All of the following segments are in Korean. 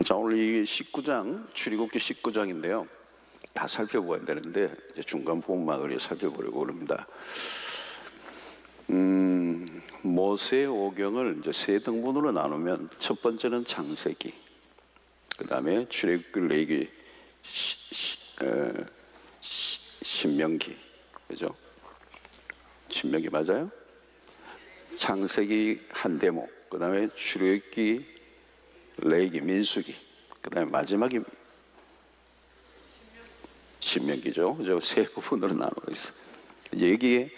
자, 오늘 이 19장, 출애굽기 19장인데요. 다 살펴봐야 되는데 이제 중간 부분만 살펴보려고 합니다. 모세 오경을 이제 세 등분으로 나누면 첫 번째는 창세기, 그 다음에 출애굽기, 레위기, 신명기, 그죠? 신명기 맞아요? 창세기 한 대목, 그 다음에 출애굽기, 레위기, 민수기, 그 다음에 마지막이 신명기죠. 그죠? 세 부분으로 나누고 있어. 이제 여기에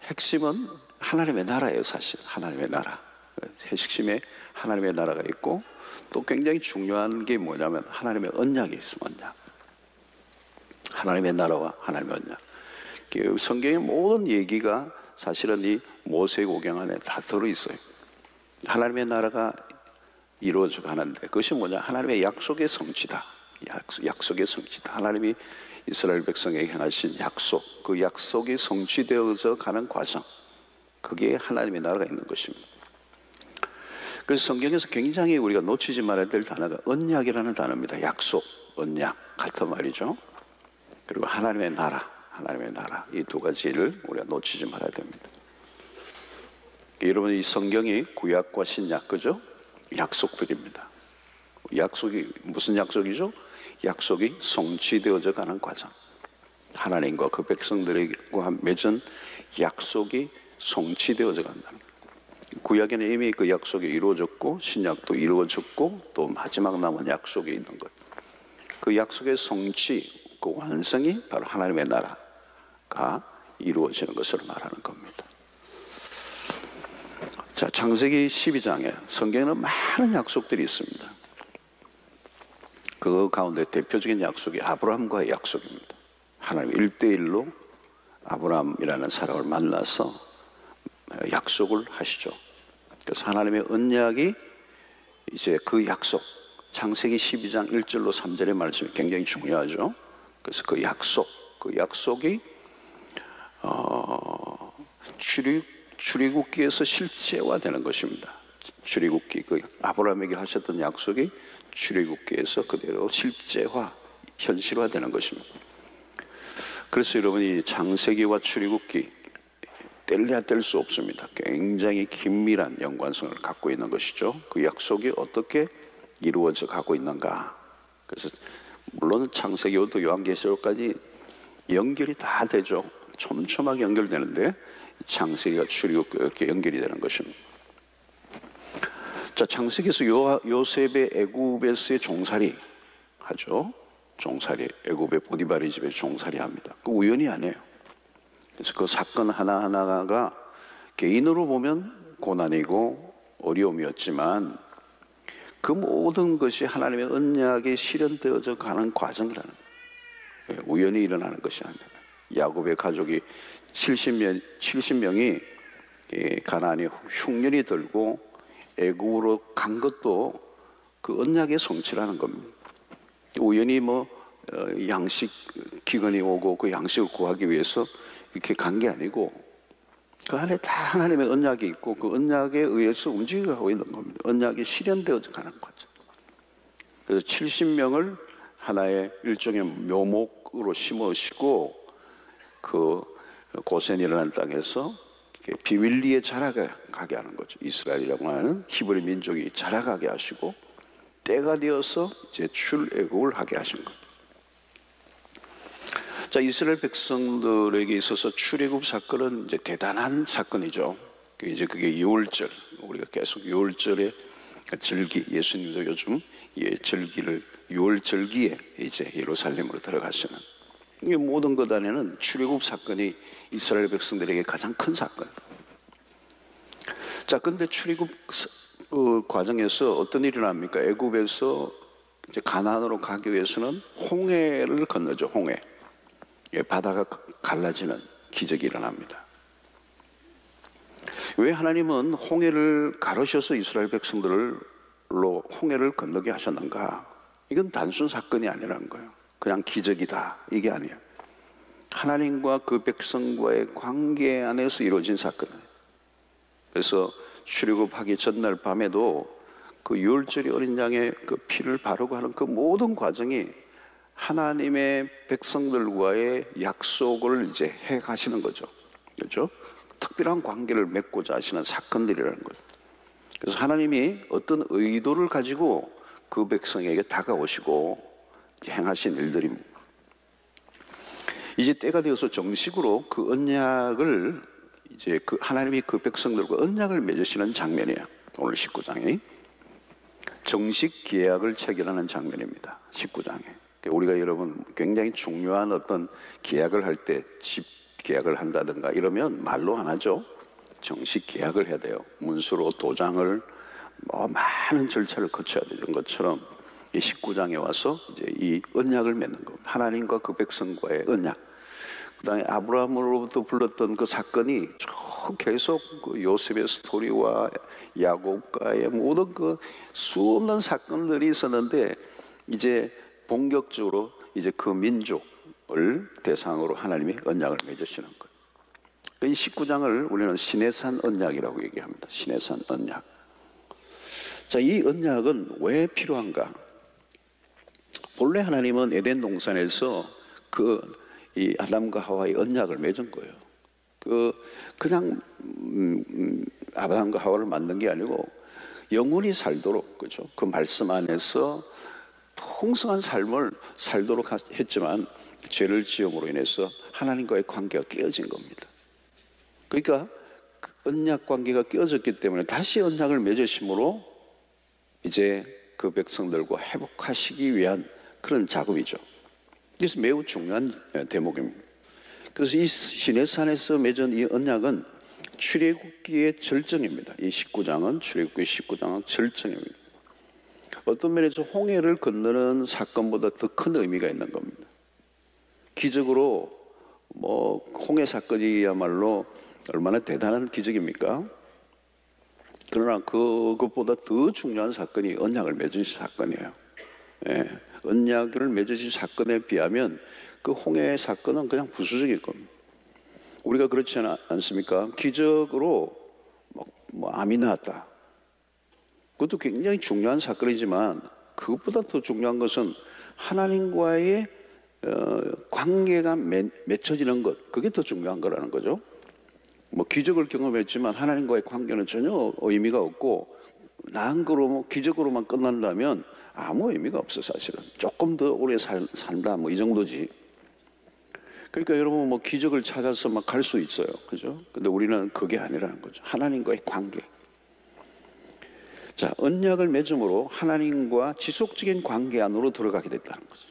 핵심은 하나님의 나라예요. 사실 하나님의 나라, 핵심에 하나님의 나라가 있고, 또 굉장히 중요한 게 뭐냐면 하나님의 언약이 있습니다. 언약. 하나님의 나라와 하나님의 언약. 성경의 모든 얘기가 사실은 이 모세오경 안에 다 들어있어요. 하나님의 나라가 이루어져 가는데 그것이 뭐냐? 하나님의 약속의 성취다. 약속의 성취다. 하나님이 이스라엘 백성에게 행하신 약속, 그 약속이 성취되어져 가는 과정, 그게 하나님의 나라가 있는 것입니다. 그래서 성경에서 굉장히 우리가 놓치지 말아야 될 단어가 언약이라는 단어입니다. 약속, 언약 같은 말이죠. 그리고 하나님의 나라, 하나님의 나라, 이 두 가지를 우리가 놓치지 말아야 됩니다. 여러분, 이 성경이 구약과 신약, 그죠? 약속들입니다. 약속이 무슨 약속이죠? 약속이 성취되어져 가는 과정. 하나님과 그 백성들과 맺은 약속이 성취되어져 간다는 거예요. 구약에는 이미 그 약속이 이루어졌고 신약도 이루어졌고 또 마지막 남은 약속이 있는 거예요. 그 약속의 성취, 그 완성이 바로 하나님의 나라가 이루어지는 것을 말하는 겁니다. 자, 창세기 12장에 성경에는 많은 약속들이 있습니다. 그 가운데 대표적인 약속이 아브라함과의 약속입니다. 하나님 1대1로 아브라함이라는 사람을 만나서 약속을 하시죠. 그래서 하나님의 언약이 이제 그 약속, 창세기 12장 1절로 3절의 말씀이 굉장히 중요하죠. 그래서 그 약속이 출애굽기에서 실제화되는 것입니다. 출애굽기, 그 아브라함에게 하셨던 약속이 출애굽기에서 그대로 현실화되는 것입니다. 그래서 여러분이 창세기와 출애굽기 뗄래야 뗄 수 없습니다. 굉장히 긴밀한 연관성을 갖고 있는 것이죠. 그 약속이 어떻게 이루어져 가고 있는가. 그래서 물론 창세기부터 요한계시록까지 연결이 다 되죠. 촘촘하게 연결되는데 창세기가 출애굽기가 이렇게 연결이 되는 것입니다. 자, 창세기에서 요셉의 애굽에서의 종살이 하죠. 종살이, 애굽의 보디바리 집에 종살이 합니다. 그 우연이 아니에요. 그래서 그 사건 하나하나가 개인으로 보면 고난이고 어려움이었지만 그 모든 것이 하나님의 언약이 실현되어져 가는 과정이라는 거예요. 우연히 일어나는 것이 아니라. 야곱의 가족이 70명이 가나안에 흉년이 들고 애굽으로 간 것도 그 언약의 성취라는 겁니다. 우연히 양식 기근이 오고 그 양식을 구하기 위해서 이렇게 간 게 아니고 그 안에 다 하나님의 언약이 있고 그 언약에 의해서 움직여가고 있는 겁니다. 언약이 실현되어져 가는 거죠. 그래서 70명을 하나의 일종의 묘목으로 심으시고 그 고센이 일어난 땅에서 비밀리에 자라가게 하는 거죠. 이스라엘이라고 하는 히브리 민족이 자라가게 하시고 때가 되어서 이제 출애굽을 하게 하신 거예요. 자, 이스라엘 백성들에게 있어서 출애굽 사건은 이제 대단한 사건이죠. 이제 그게 유월절, 우리가 계속 유월절의 절기, 예수님도 요즘 절기를 유월절기에 이제 예루살렘으로 들어가시는, 이 모든 것 안에는 출애굽 사건이 이스라엘 백성들에게 가장 큰 사건. 자, 근데 출애굽 과정에서 어떤 일이 납니까? 애굽에서 이제 가나안으로 가기 위해서는 홍해를 건너죠. 홍해. 바다가 갈라지는 기적이 일어납니다. 왜 하나님은 홍해를 가르셔서 이스라엘 백성들로 홍해를 건너게 하셨는가? 이건 단순 사건이 아니라는 거예요. 그냥 기적이다, 이게 아니에요. 하나님과 그 백성과의 관계 안에서 이루어진 사건이에요. 그래서 출애굽하기 전날 밤에도 그 유월절이 어린 양의 그 피를 바르고 하는 그 모든 과정이 하나님의 백성들과의 약속을 이제 해 가시는 거죠. 그렇죠? 특별한 관계를 맺고자 하시는 사건들이라는 거죠. 그래서 하나님이 어떤 의도를 가지고 그 백성에게 다가오시고 행하신 일들입니다. 이제 때가 되어서 정식으로 그 언약을 이제 그 하나님이 그 백성들과 언약을 맺으시는 장면이에요. 오늘 19장이 정식 계약을 체결하는 장면입니다. 19장에 우리가 여러분 굉장히 중요한 어떤 계약을 할 때 집 계약을 한다든가 이러면 말로 안 하죠. 정식 계약을 해야 돼요. 문서로 도장을 많은 절차를 거쳐야 되는 것처럼 이 19장에 와서 이제 이 언약을 맺는 겁니다. 하나님과 그 백성과의 언약. 그다음에 아브라함으로부터 불렀던 그 사건이 쭉 계속 그 요셉의 스토리와 야곱과의 모든 그 수없는 사건들이 있었는데 이제 본격적으로 이제 그 민족을 대상으로 하나님이 언약을 맺으시는 거예요. 이 19장을 우리는 시내산 언약이라고 얘기합니다. 시내산 언약. 자, 이 언약은 왜 필요한가? 본래 하나님은 에덴 동산에서 이 아담과 하와의 언약을 맺은 거예요. 그냥 아담과 하와를 만든 게 아니고 영원히 살도록, 그죠? 그 말씀 안에서 풍성한 삶을 살도록 했지만 죄를 지음으로 인해서 하나님과의 관계가 깨어진 겁니다. 그러니까 그 언약 관계가 깨어졌기 때문에 다시 언약을 맺으심으로 이제 그 백성들과 회복하시기 위한 그런 작업이죠. 그래서 매우 중요한 대목입니다. 그래서 이 시내산에서 맺은 이 언약은 출애굽기의 절정입니다. 이 19장은 출애굽기 19장은 절정입니다. 어떤 면에서 홍해를 건너는 사건보다 더 큰 의미가 있는 겁니다. 기적으로 홍해 사건이야말로 얼마나 대단한 기적입니까? 그러나 그것보다 더 중요한 사건이 언약을 맺으신 사건이에요. 예, 언약을 맺으신 사건에 비하면 그 홍해 사건은 그냥 부수적일 겁니다. 우리가 그렇지 않습니까? 기적으로 암이 나왔다. 그것도 굉장히 중요한 사건이지만 그것보다 더 중요한 것은 하나님과의 관계가 맺혀지는 것, 그게 더 중요한 거라는 거죠. 기적을 경험했지만 하나님과의 관계는 전혀 의미가 없고 나은 거로 기적으로만 끝난다면 아무 의미가 없어. 사실은 조금 더 오래 산다 이 정도지. 그러니까 여러분 기적을 찾아서 막 갈 수 있어요, 그죠? 근데 우리는 그게 아니라는 거죠. 하나님과의 관계. 자, 언약을 맺음으로 하나님과 지속적인 관계 안으로 들어가게 됐다는 거죠.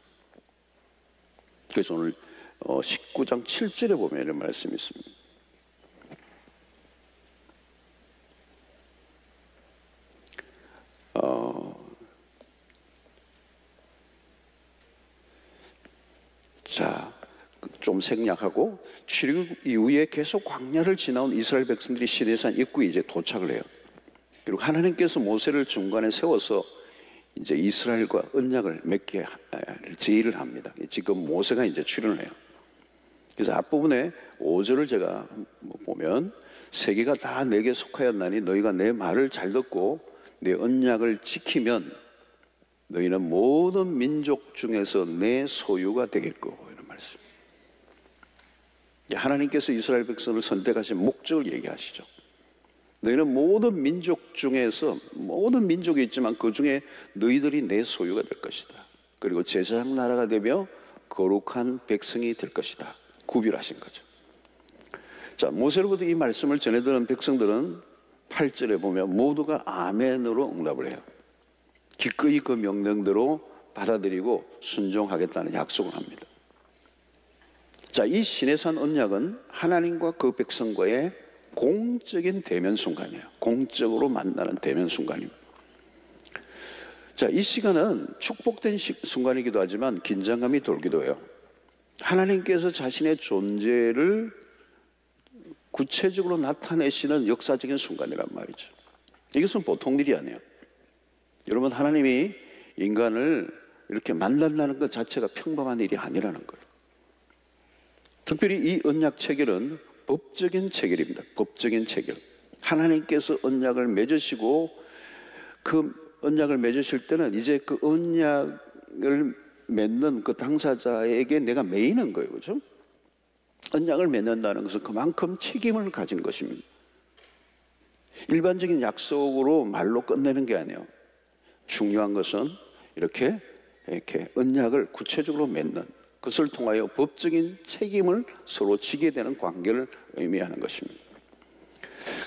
그래서 오늘 19장 7절에 보면 이런 말씀이 있습니다. 자, 좀 생략하고 출애굽 이후에 계속 광야를 지나온 이스라엘 백성들이 시내산 입구에 이제 도착을 해요. 그리고 하나님께서 모세를 중간에 세워서 이제 이스라엘과 언약을 맺게 제의를 합니다. 지금 모세가 이제 출연을 해요. 그래서 앞부분에 5절을 제가 보면 세계가 다 내게 속하였나니 너희가 내 말을 잘 듣고 내 언약을 지키면 너희는 모든 민족 중에서 내 소유가 되길 거고, 이런 말씀. 하나님께서 이스라엘 백성을 선택하신 목적을 얘기하시죠. 너희는 모든 민족 중에서 모든 민족이 있지만 그 중에 너희들이 내 소유가 될 것이다. 그리고 제사장 나라가 되며 거룩한 백성이 될 것이다. 구별하신 거죠. 자, 모세로부터 이 말씀을 전해들은 백성들은 8절에 보면 모두가 아멘으로 응답을 해요. 기꺼이 그 명령대로 받아들이고 순종하겠다는 약속을 합니다. 자, 이 시내산 언약은 하나님과 그 백성과의 공적인 대면 순간이에요. 공적으로 만나는 대면 순간입니다. 자, 이 시간은 축복된 순간이기도 하지만 긴장감이 돌기도 해요. 하나님께서 자신의 존재를 구체적으로 나타내시는 역사적인 순간이란 말이죠. 이것은 보통 일이 아니에요. 여러분, 하나님이 인간을 이렇게 만난다는 것 자체가 평범한 일이 아니라는 거예요. 특별히 이 언약 체결은 법적인 체결입니다. 법적인 체결. 하나님께서 언약을 맺으시고 그 언약을 맺으실 때는 이제 그 언약을 맺는 그 당사자에게 내가 매이는 거예요. 그죠? 언약을 맺는다는 것은 그만큼 책임을 가진 것입니다. 일반적인 약속으로 말로 끝내는 게 아니에요. 중요한 것은 이렇게 언약을 구체적으로 맺는, 그것을 통하여 법적인 책임을 서로 지게 되는 관계를 의미하는 것입니다.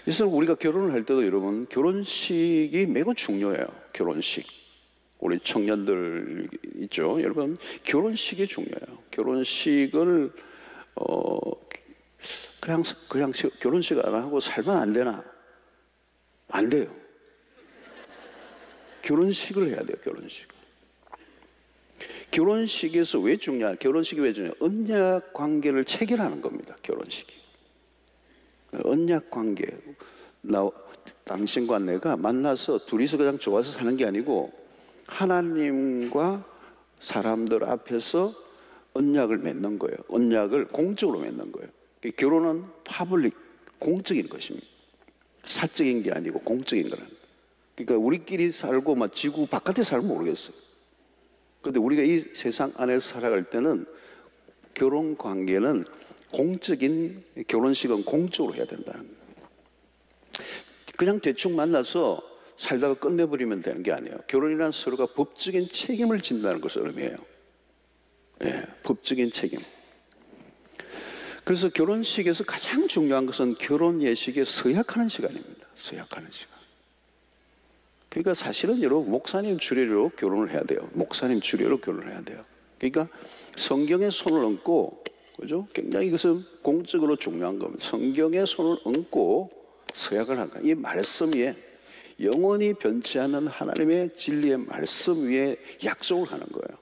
그래서 우리가 결혼을 할 때도 여러분, 결혼식이 매우 중요해요. 결혼식. 우리 청년들 있죠. 여러분, 결혼식이 중요해요. 결혼식을 그냥 결혼식 안 하고 살면 안 되나? 안 돼요. 결혼식을 해야 돼요. 결혼식에서 왜 중요하냐? 결혼식이 왜 중요해요? 언약 관계를 체결하는 겁니다. 결혼식이. 언약 관계. 당신과 내가 만나서 둘이서 그냥 좋아서 사는 게 아니고 하나님과 사람들 앞에서 언약을 맺는 거예요. 언약을 공적으로 맺는 거예요. 결혼은 파블릭, 공적인 것입니다. 사적인 게 아니고 공적인 거라는 거예요. 그러니까 우리끼리 살고 막 지구 바깥에 살면 모르겠어요. 그런데 우리가 이 세상 안에서 살아갈 때는 결혼 관계는 공적인, 결혼식은 공적으로 해야 된다는 거예요. 그냥 대충 만나서 살다가 끝내버리면 되는 게 아니에요. 결혼이란 서로가 법적인 책임을 진다는 것을 의미해요. 예, 법적인 책임. 그래서 결혼식에서 가장 중요한 것은 결혼 예식에 서약하는 시간입니다. 서약하는 시간. 그러니까 사실은 여러분, 목사님 주례로 결혼을 해야 돼요. 목사님 주례로 결혼을 해야 돼요. 그러니까 성경에 손을 얹고, 그죠? 굉장히 이것은 공적으로 중요한 겁니다. 성경에 손을 얹고 서약을 하는 거예요. 이 말씀 위에, 영원히 변치 않는 하나님의 진리의 말씀 위에 약속을 하는 거예요.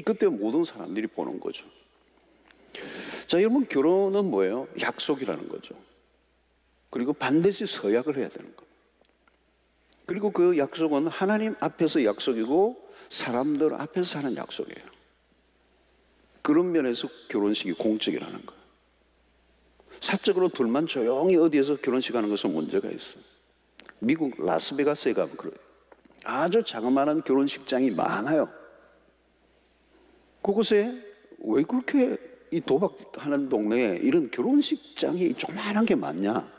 그때 모든 사람들이 보는 거죠. 자, 여러분, 결혼은 뭐예요? 약속이라는 거죠. 그리고 반드시 서약을 해야 되는 겁니다. 그리고 그 약속은 하나님 앞에서 약속이고 사람들 앞에서 하는 약속이에요. 그런 면에서 결혼식이 공적이라는 거예요. 사적으로 둘만 조용히 어디에서 결혼식 하는 것은 문제가 있어요. 미국 라스베가스에 가면 그래요. 아주 자그마한 결혼식장이 많아요. 그곳에 왜 그렇게 이 도박하는 동네에 이런 결혼식장이 조그만한 게 많냐?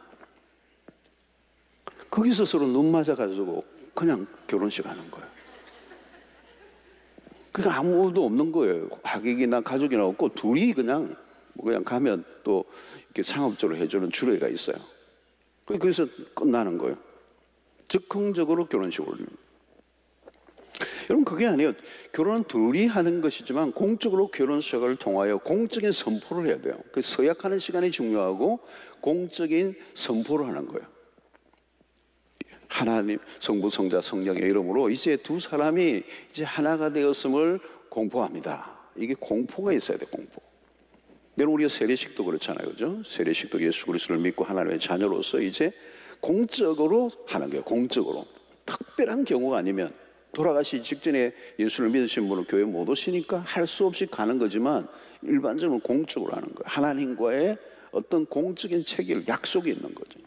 거기서 서로 눈 맞아가지고 그냥 결혼식 하는 거예요. 그러니까 아무도 없는 거예요. 하객이나 가족이나 없고 둘이 그냥 가면 또 이렇게 상업적으로 해주는 주례가 있어요. 그래서 끝나는 거예요. 즉흥적으로 결혼식을 올립니다. 여러분, 그게 아니에요. 결혼은 둘이 하는 것이지만 공적으로 결혼식을 통하여 공적인 선포를 해야 돼요. 그 서약하는 시간이 중요하고 공적인 선포를 하는 거예요. 하나님, 성부, 성자, 성령의 이름으로 이제 두 사람이 이제 하나가 되었음을 공포합니다. 이게 공포가 있어야 돼요. 공포. 여러분, 우리가 세례식도 그렇잖아요. 그죠? 세례식도 예수 그리스도를 믿고 하나님의 자녀로서 이제 공적으로 하는 거예요. 공적으로. 특별한 경우가 아니면, 돌아가시기 직전에 예수를 믿으신 분은 교회 못 오시니까 할 수 없이 가는 거지만 일반적으로 공적으로 하는 거예요. 하나님과의 어떤 공적인 체결, 약속이 있는 거죠.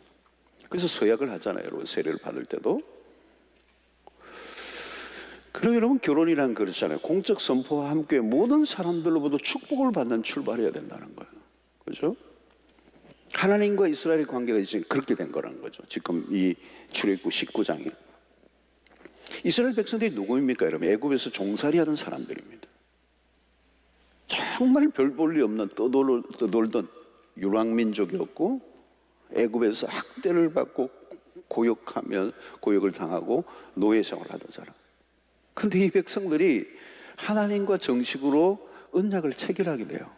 그래서 서약을 하잖아요. 여러분, 세례를 받을 때도. 그리고 여러분, 결혼이란 그렇잖아요. 공적 선포와 함께 모든 사람들로부터 축복을 받는 출발해야 된다는 거예요. 그죠? 하나님과 이스라엘 관계가 이제 그렇게 된 거라는 거죠. 지금 이 출애굽 19장이. 이스라엘 백성들이 누구입니까, 여러분? 애굽에서 종살이 하던 사람들입니다. 정말 별 볼 일 없는 떠돌던 유랑민족이었고, 애굽에서 학대를 받고 고역을 당하고 노예 생활을 하던 사람. 그런데 이 백성들이 하나님과 정식으로 언약을 체결하게 돼요.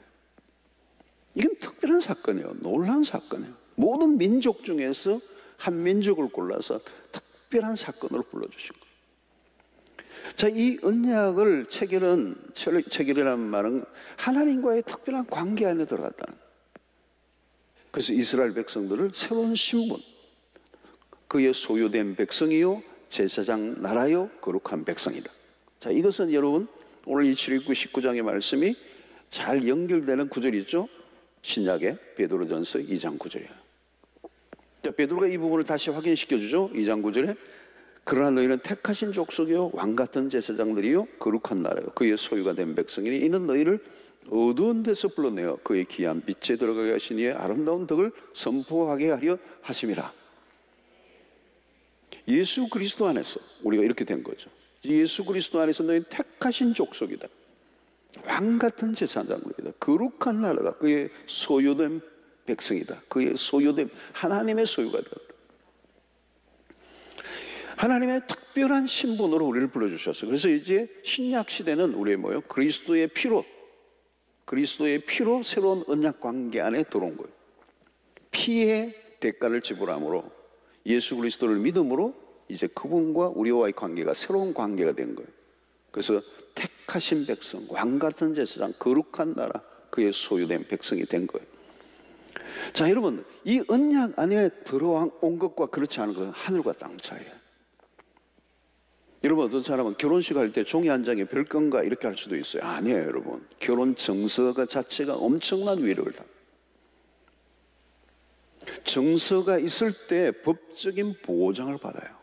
이건 특별한 사건이에요. 놀라운 사건이에요. 모든 민족 중에서 한 민족을 골라서 특별한 사건으로 불러주신 거예요. 자, 이 언약을 체결이라는 말은 하나님과의 특별한 관계 안에 들어갔다는 거예요. 그래서 이스라엘 백성들을 새로운 신분, 그의 소유된 백성이요 제사장 나라요 거룩한 백성이다. 자, 이것은 여러분 오늘 이 출애굽 19장의 말씀이 잘 연결되는 구절이 있죠. 신약의 베드로전서 2장 9절이에요. 자, 베드로가 이 부분을 다시 확인시켜 주죠. 2장 9절에 그러나 너희는 택하신 족속이요 왕 같은 제사장들이요 거룩한 나라요 그의 소유가 된 백성이니 이는 너희를 어두운 데서 불러내어 그의 귀한 빛에 들어가게 하신 이의 아름다운 덕을 선포하게 하려 하심이라. 예수 그리스도 안에서 우리가 이렇게 된 거죠. 예수 그리스도 안에서 너희는 택하신 족속이다. 왕 같은 제사장들이다. 거룩한 나라다. 그의 소유된 백성이다. 그의 소유된 하나님의 소유가 되었다. 하나님의 특별한 신분으로 우리를 불러주셨어요. 그래서 이제 신약 시대는 우리의 뭐예요? 그리스도의 피로 새로운 언약 관계 안에 들어온 거예요. 피의 대가를 지불함으로 예수 그리스도를 믿음으로 이제 그분과 우리와의 관계가 새로운 관계가 된 거예요. 그래서 택하신 백성, 왕 같은 제사장, 거룩한 나라, 그의 소유된 백성이 된 거예요. 자, 여러분, 이 언약 안에 들어온 것과 그렇지 않은 것은 하늘과 땅 차이예요. 여러분, 어떤 사람은 결혼식 할 때 종이 한 장에 별건가 이렇게 할 수도 있어요. 아니에요, 여러분. 결혼 정서가 자체가 엄청난 위력을 다. 정서가 있을 때 법적인 보장을 받아요.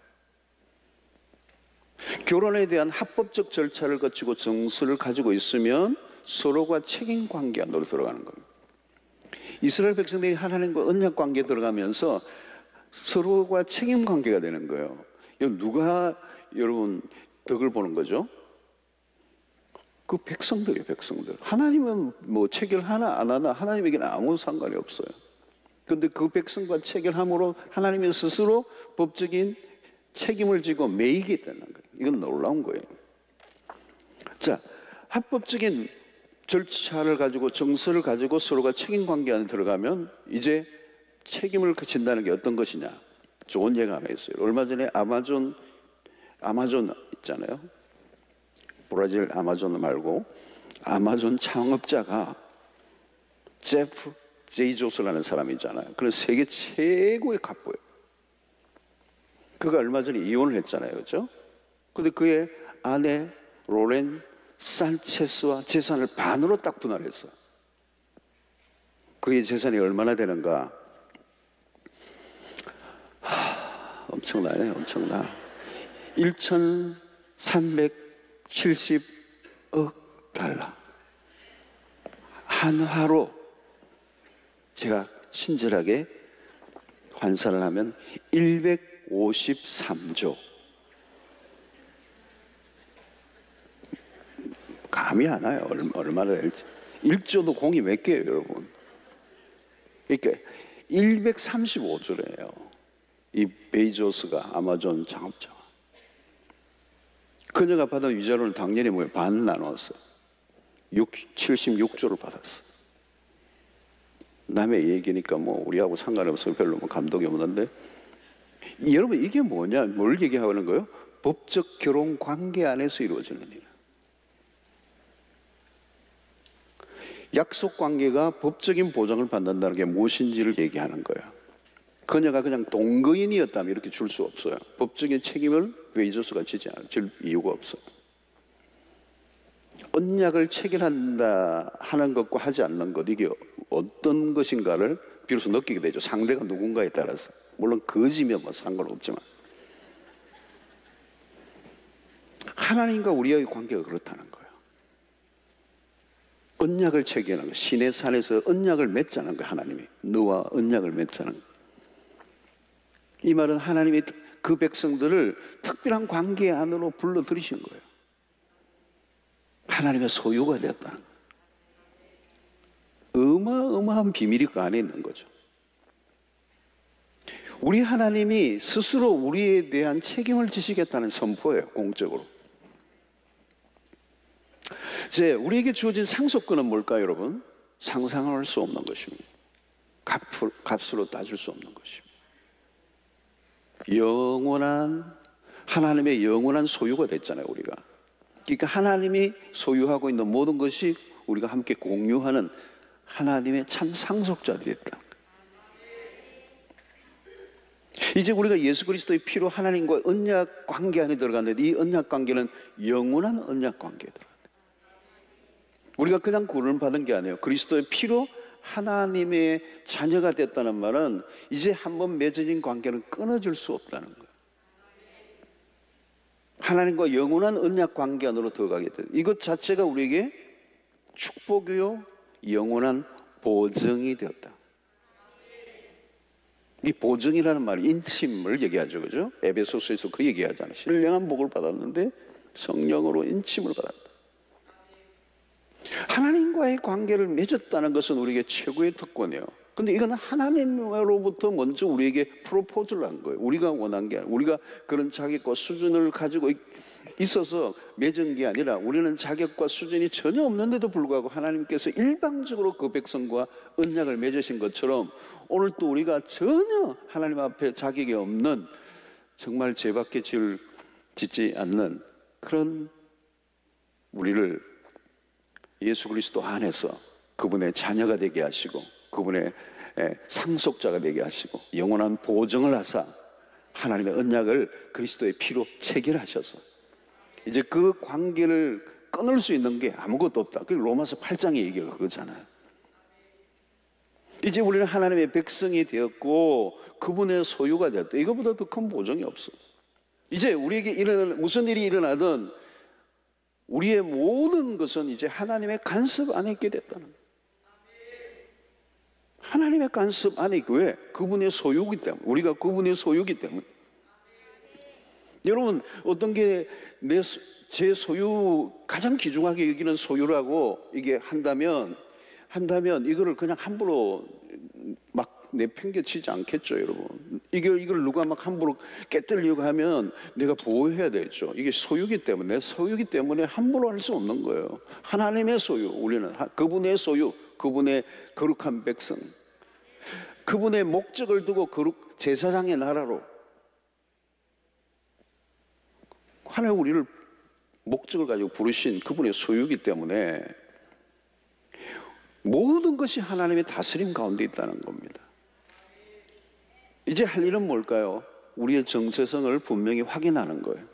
결혼에 대한 합법적 절차를 거치고 정서를 가지고 있으면 서로가 책임 관계 안으로 들어가는 겁니다. 이스라엘 백성들이 하나님과 언약 관계에 들어가면서 서로가 책임 관계가 되는 거예요. 누가 여러분 덕을 보는 거죠? 그 백성들이에요, 백성들. 하나님은 뭐 체결하나 안 하나 하나님에게는 아무 상관이 없어요. 그런데 그 백성과 체결함으로 하나님이 스스로 법적인 책임을 지고 매이게 되는 거예요. 이건 놀라운 거예요. 자, 합법적인 절차를 가지고 정서를 가지고 서로가 책임 관계 안에 들어가면 이제 책임을 진다는 게 어떤 것이냐? 좋은 예가 하나 있어요. 얼마 전에 아마존 있잖아요. 브라질 아마존 말고 아마존 창업자가 제프 제이조스라는 사람이 있잖아요. 그런 세계 최고의 갑부예요. 그가 얼마 전에 이혼을 했잖아요. 그렇죠? 근데 그의 아내 로렌 산체스와 재산을 반으로 딱 분할했어요. 그의 재산이 얼마나 되는가? 엄청나네, 엄청나. 1,370억 달러. 한화로 제가 친절하게 환산을 하면 153조. 감이 안 와요. 얼마나 될지. 1조도 공이 몇 개예요, 여러분? 그러니까 135조래요. 이 베이조스가 아마존 창업자가. 그녀가 받은 위자료는 당연히 뭐예요? 반 나눴어요. 76조를 받았어요. 남의 얘기니까 뭐 우리하고 상관없어요. 별로 뭐 감동이 없는데. 여러분, 이게 뭐냐? 뭘 얘기하는 거예요? 법적 결혼 관계 안에서 이루어지는 일. 약속 관계가 법적인 보장을 받는다는 게 무엇인지를 얘기하는 거예요. 그녀가 그냥 동거인이었다면 이렇게 줄 수 없어요. 법적인 책임을 베이조스가 지지 않을 이유가 없어요. 언약을 체결한다 하는 것과 하지 않는 것, 이게 어떤 것인가를 비로소 느끼게 되죠. 상대가 누군가에 따라서. 물론 거지면 뭐 상관없지만. 하나님과 우리의 관계가 그렇다는 거예요. 언약을 체결하는 거, 신의 산에서 언약을 맺자는 거예요. 하나님이 너와 언약을 맺자는 거예요. 이 말은 하나님이 그 백성들을 특별한 관계 안으로 불러들이신 거예요. 하나님의 소유가 되었다는 거예요. 어마어마한 비밀이 그 안에 있는 거죠. 우리 하나님이 스스로 우리에 대한 책임을 지시겠다는 선포예요. 공적으로. 이제 우리에게 주어진 상속권은 뭘까요, 여러분? 상상할 수 없는 것입니다. 값으로 따질 수 없는 것입니다. 하나님의 영원한 소유가 됐잖아요, 우리가. 그러니까 하나님이 소유하고 있는 모든 것이 우리가 함께 공유하는 하나님의 참 상속자들이 됐다. 이제 우리가 예수 그리스도의 피로 하나님과 언약 관계 안에 들어갔는데 이 언약 관계는 영원한 언약 관계에 들어갔다. 우리가 그냥 구원을 받은 게 아니에요. 그리스도의 피로 하나님의 자녀가 됐다는 말은 이제 한번 맺어진 관계는 끊어질 수 없다는 거예요. 하나님과 영원한 언약 관계 안으로 들어가게 돼. 이것 자체가 우리에게 축복이요 영원한 보증이 되었다. 이 보증이라는 말이 인침을 얘기하죠, 그죠? 에베소서에서 그 얘기하잖아요. 신령한 복을 받았는데 성령으로 인침을 받았다. 하나님과의 관계를 맺었다는 것은 우리에게 최고의 특권이에요. 근데 이건 하나님으로부터 먼저 우리에게 프로포즈를 한 거예요. 우리가 원한 게 아니라, 우리가 그런 자격과 수준을 가지고 있어서 맺은 게 아니라, 우리는 자격과 수준이 전혀 없는데도 불구하고 하나님께서 일방적으로 그 백성과 언약을 맺으신 것처럼, 오늘 또 우리가 전혀 하나님 앞에 자격이 없는, 정말 죄밖에 짓지 않는 그런 우리를 예수 그리스도 안에서 그분의 자녀가 되게 하시고, 그분의 상속자가 되게 하시고, 영원한 보증을 하사 하나님의 언약을 그리스도의 피로 체결하셔서 이제 그 관계를 끊을 수 있는 게 아무것도 없다. 그게 로마서 8장의 얘기가 그거잖아요. 이제 우리는 하나님의 백성이 되었고 그분의 소유가 되었다. 이거보다 더 큰 보증이 없어. 이제 우리에게 무슨 일이 일어나든 우리의 모든 것은 이제 하나님의 간섭 안에 있게 됐다는 거예요. 하나님의 간섭 안에 있고, 왜? 그분의 소유이기 때문에. 우리가 그분의 소유이기 때문에. 여러분, 어떤 게 제 소유, 가장 귀중하게 여기는 소유라고 이게 한다면 이거를 그냥 함부로 막 내팽개치지 않겠죠, 여러분. 이걸 누가 막 함부로 깨뜨리려고 하면 내가 보호해야 되죠. 이게 소유기 때문에, 내 소유기 때문에 함부로 할 수 없는 거예요. 하나님의 소유, 우리는 그분의 소유, 그분의 거룩한 백성, 그분의 목적을 두고 제사장의 나라로 하나님 우리를 목적을 가지고 부르신 그분의 소유이기 때문에 모든 것이 하나님의 다스림 가운데 있다는 겁니다. 이제 할 일은 뭘까요? 우리의 정체성을 분명히 확인하는 거예요.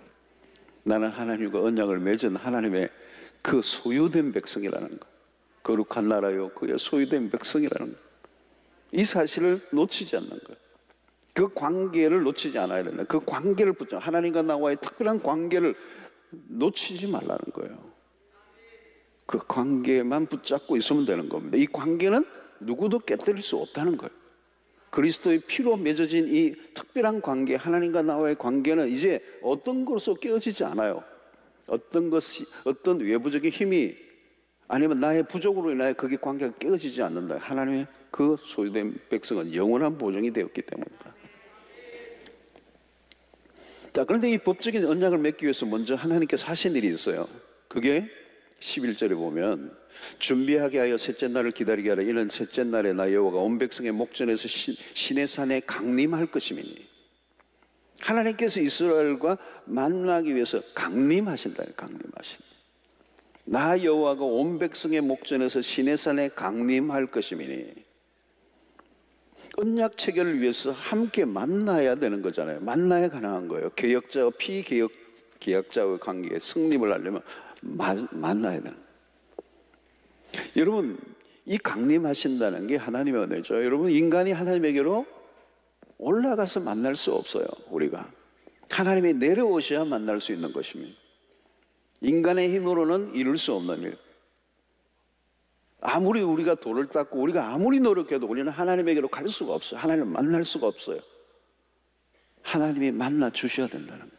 나는 하나님과 언약을 맺은 하나님의 그 소유된 백성이라는 거, 거룩한 나라요 그의 소유된 백성이라는 거, 이 사실을 놓치지 않는 거예요. 그 관계를 놓치지 않아야 된다. 그 관계를 붙잡고, 하나님과 나와의 특별한 관계를 놓치지 말라는 거예요. 그 관계만 붙잡고 있으면 되는 겁니다. 이 관계는 누구도 깨뜨릴 수 없다는 거예요. 그리스도의 피로 맺어진 이 특별한 관계, 하나님과 나와의 관계는 이제 어떤 것으로 깨어지지 않아요. 어떤 외부적인 힘이 아니면 나의 부족으로 인하여 그게 관계가 깨어지지 않는다. 하나님의 그 소유된 백성은 영원한 보증이 되었기 때문이다. 자, 그런데 이 법적인 언약을 맺기 위해서 먼저 하나님께서 하신 일이 있어요. 그게 11절에 보면, 준비하게 하여 셋째 날을 기다리게 하라. 이는 셋째 날에 나 여호와가 온 백성의 목전에서 시내 산에 강림할 것임이니. 하나님께서 이스라엘과 만나기 위해서 강림하신다. 강림하신다. 나 여호와가 온 백성의 목전에서 시내 산에 강림할 것임이니. 언약 체결을 위해서 함께 만나야 되는 거잖아요. 만나야 가능한 거예요. 개혁자와 피개혁자의 관계에 승립을 하려면 만나야 되는 거예요. 여러분, 이 강림하신다는 게 하나님의 은혜죠. 여러분, 인간이 하나님에게로 올라가서 만날 수 없어요. 우리가 하나님이 내려오셔야 만날 수 있는 것입니다. 인간의 힘으로는 이룰 수 없는 일. 아무리 우리가 돌을 닦고 우리가 아무리 노력해도 우리는 하나님에게로 갈 수가 없어요. 하나님을 만날 수가 없어요. 하나님이 만나 주셔야 된다는 거예요.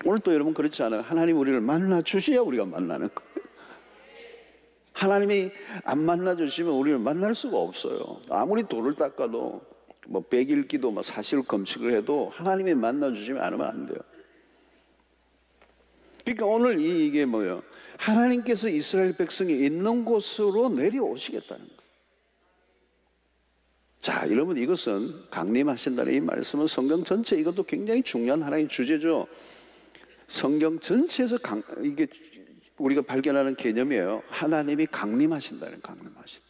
오늘 또 여러분 그렇지 않아요? 하나님 우리를 만나 주셔야 우리가 만나는 거예요. 하나님이 안 만나 주시면 우리를 만날 수가 없어요. 아무리 돌을 닦아도 뭐 100일 기도, 뭐 40일 금식을 해도 하나님이 만나 주시면 안 하면 안 돼요. 그러니까 오늘 이게 뭐예요? 하나님께서 이스라엘 백성이 있는 곳으로 내려오시겠다는 거예요. 자, 여러분, 이것은 강림하신다는 이 말씀은 성경 전체, 이것도 굉장히 중요한 하나의 주제죠. 성경 전체에서 이게 우리가 발견하는 개념이에요. 하나님이 강림하신다는, 강림하신다.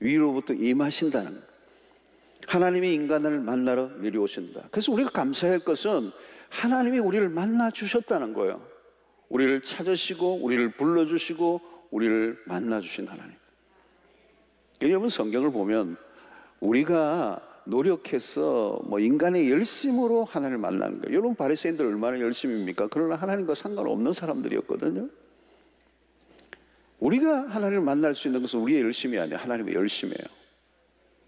위로부터 임하신다는 거예요. 하나님이 인간을 만나러 내려오신다. 그래서 우리가 감사할 것은 하나님이 우리를 만나 주셨다는 거예요. 우리를 찾으시고 우리를 불러주시고 우리를 만나주신 하나님. 여러분, 성경을 보면 우리가 노력해서 뭐 인간의 열심으로 하나님을 만나는 거예요. 여러분 바리새인들 얼마나 열심입니까? 그러나 하나님과 상관없는 사람들이었거든요. 우리가 하나님을 만날 수 있는 것은 우리의 열심이 아니에요. 하나님의 열심이에요.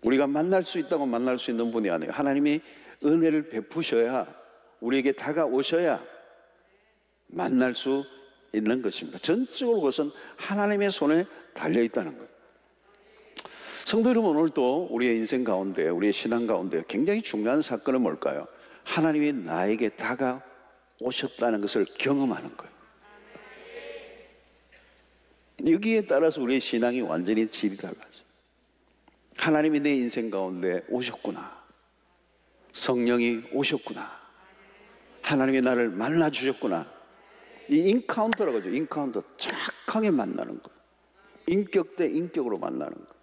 우리가 만날 수 있다고 만날 수 있는 분이 아니에요. 하나님이 은혜를 베푸셔야, 우리에게 다가오셔야 만날 수 있는 것입니다. 전적으로 그것은 하나님의 손에 달려있다는 거예요. 성도 여러분, 오늘도 우리의 인생 가운데, 우리의 신앙 가운데 굉장히 중요한 사건은 뭘까요? 하나님이 나에게 다가오셨다는 것을 경험하는 거예요. 여기에 따라서 우리의 신앙이 완전히 질이 달라져요. 하나님이 내 인생 가운데 오셨구나. 성령이 오셨구나. 하나님이 나를 만나주셨구나. 이 인카운터라고 하죠. 인카운터. 정확하게 만나는 거예요. 인격 대 인격으로 만나는 거예요.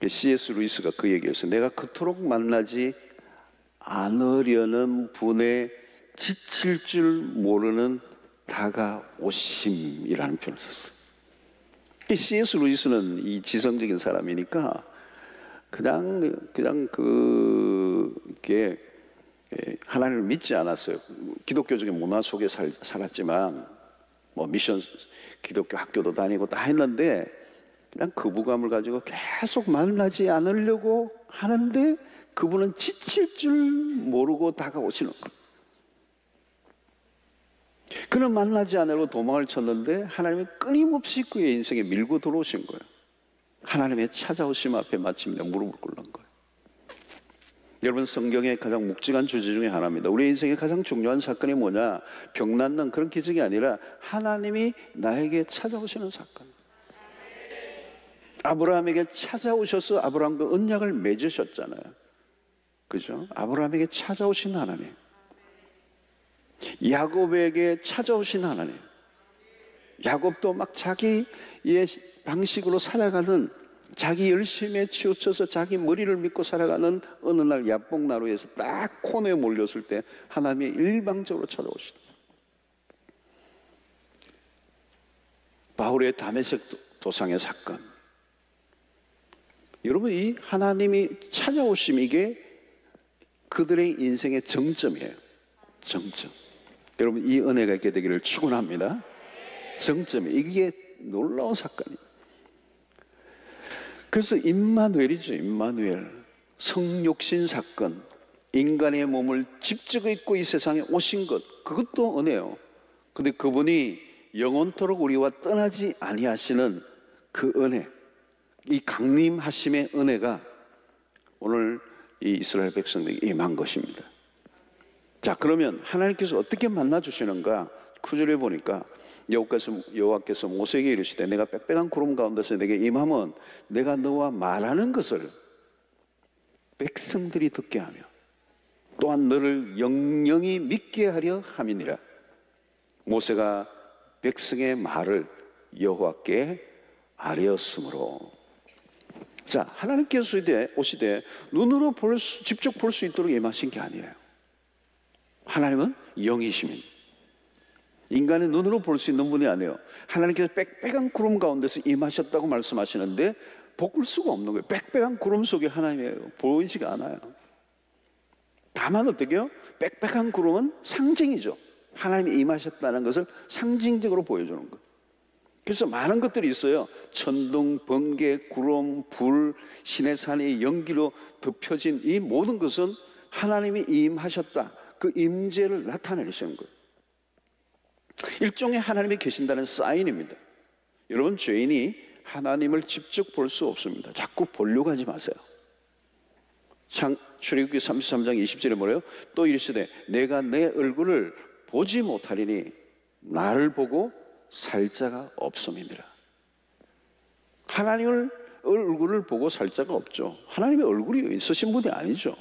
C.S. 루이스가 그 얘기였어요. 내가 그토록 만나지 않으려는 분의 지칠 줄 모르는 다가오심이라는 표현을 썼어요. C.S. 루이스는 이 지성적인 사람이니까 그냥 그게 하나님을 믿지 않았어요. 기독교적인 문화 속에 살았지만 뭐 미션 기독교 학교도 다니고 다 했는데 그냥 거부감을 가지고 계속 만나지 않으려고 하는데 그분은 지칠 줄 모르고 다가오시는 거예요. 그는 만나지 않으려고 도망을 쳤는데 하나님이 끊임없이 그의 인생에 밀고 들어오신 거예요. 하나님의 찾아오심 앞에 마침내 무릎을 꿇는 거예요. 여러분, 성경의 가장 묵직한 주제 중에 하나입니다. 우리 인생의 가장 중요한 사건이 뭐냐? 병 낫는 그런 기적이 아니라 하나님이 나에게 찾아오시는 사건. 아브라함에게 찾아오셔서 아브라함과 언약을 맺으셨잖아요. 그죠? 아브라함에게 찾아오신 하나님. 야곱에게 찾아오신 하나님. 야곱도 막 자기의 방식으로 살아가는, 자기 열심에 치우쳐서 자기 머리를 믿고 살아가는 어느 날 야복나루에서 딱 코너에 몰렸을 때 하나님이 일방적으로 찾아오시다. 바울의 다메섹 도상의 사건. 여러분, 이 하나님이 찾아오심, 이게 그들의 인생의 정점이에요. 정점. 여러분, 이 은혜가 있게 되기를 축원합니다. 정점이, 이게 놀라운 사건이에요. 그래서 임마누엘이죠. 임마누엘. 성육신 사건. 인간의 몸을 직접 입고 이 세상에 오신 것, 그것도 은혜요. 근데 그분이 영원토록 우리와 떠나지 아니하시는 그 은혜, 이 강림하심의 은혜가 오늘 이 이스라엘 백성들에게 임한 것입니다. 자, 그러면 하나님께서 어떻게 만나주시는가? 9절에 보니까 여호와께서 모세에게 이르시되 내가 빽빽한 구름 가운데서 내게 임하면 내가 너와 말하는 것을 백성들이 듣게 하며 또한 너를 영영히 믿게 하려 함이니라. 모세가 백성의 말을 여호와께 아뢰었으므로. 자, 하나님께서 오시되 눈으로 직접 볼 수 있도록 임하신 게 아니에요. 하나님은 영이시민, 인간의 눈으로 볼 수 있는 분이 아니에요. 하나님께서 빽빽한 구름 가운데서 임하셨다고 말씀하시는데 볼 수가 없는 거예요. 빽빽한 구름 속에 하나님이 보이지가 않아요. 다만 어떻게 해요? 빽빽한 구름은 상징이죠. 하나님이 임하셨다는 것을 상징적으로 보여주는 거예요. 그래서 많은 것들이 있어요. 천둥, 번개, 구름, 불, 신의 산이 연기로 덮여진 이 모든 것은 하나님이 임하셨다, 그 임재를 나타내시는 거예요. 일종의 하나님이 계신다는 사인입니다. 여러분, 죄인이 하나님을 직접 볼 수 없습니다. 자꾸 보려고 하지 마세요. 출애굽기 33장 20절에 뭐래요? 또 이르시되 내가 내 얼굴을 보지 못하리니 나를 보고 살 자가 없음이니라. 하나님을 얼굴을 보고 살 자가 없죠. 하나님의 얼굴이 있으신 분이 아니죠.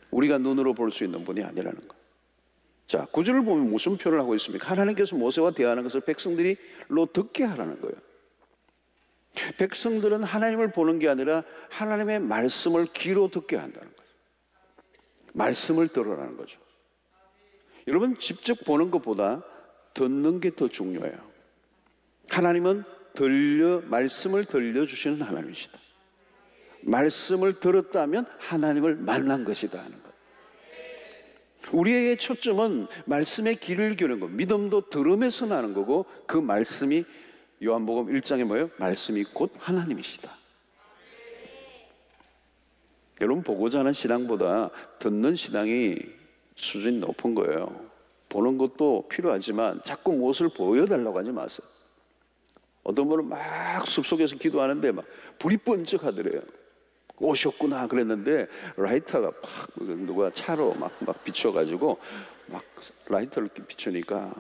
우리가 눈으로 볼 수 있는 분이 아니라는 거. 자, 9절을 보면 무슨 표현을 하고 있습니까? 하나님께서 모세와 대하는 것을 백성들이로 듣게 하라는 거예요. 백성들은 하나님을 보는 게 아니라 하나님의 말씀을 귀로 듣게 한다는 거죠. 말씀을 들으라는 거죠. 여러분, 직접 보는 것보다 듣는 게 더 중요해요. 하나님은 말씀을 들려주시는 하나님이시다. 말씀을 들었다면 하나님을 만난 것이다 하는 것. 우리의 초점은 말씀의 길을 기르는 것. 믿음도 들음에서 나는 거고, 그 말씀이 요한복음 1장에 뭐예요? 말씀이 곧 하나님이시다. 여러분, 보고자 하는 신앙보다 듣는 신앙이 수준이 높은 거예요. 보는 것도 필요하지만 자꾸 무엇을 보여달라고 하지 마세요. 어떤 분은 막 숲속에서 기도하는데 막 불이 번쩍 하더래요. 오셨구나 그랬는데 라이터가 팍 누가 차로 막 비춰가지고 막 라이터를 비추니까,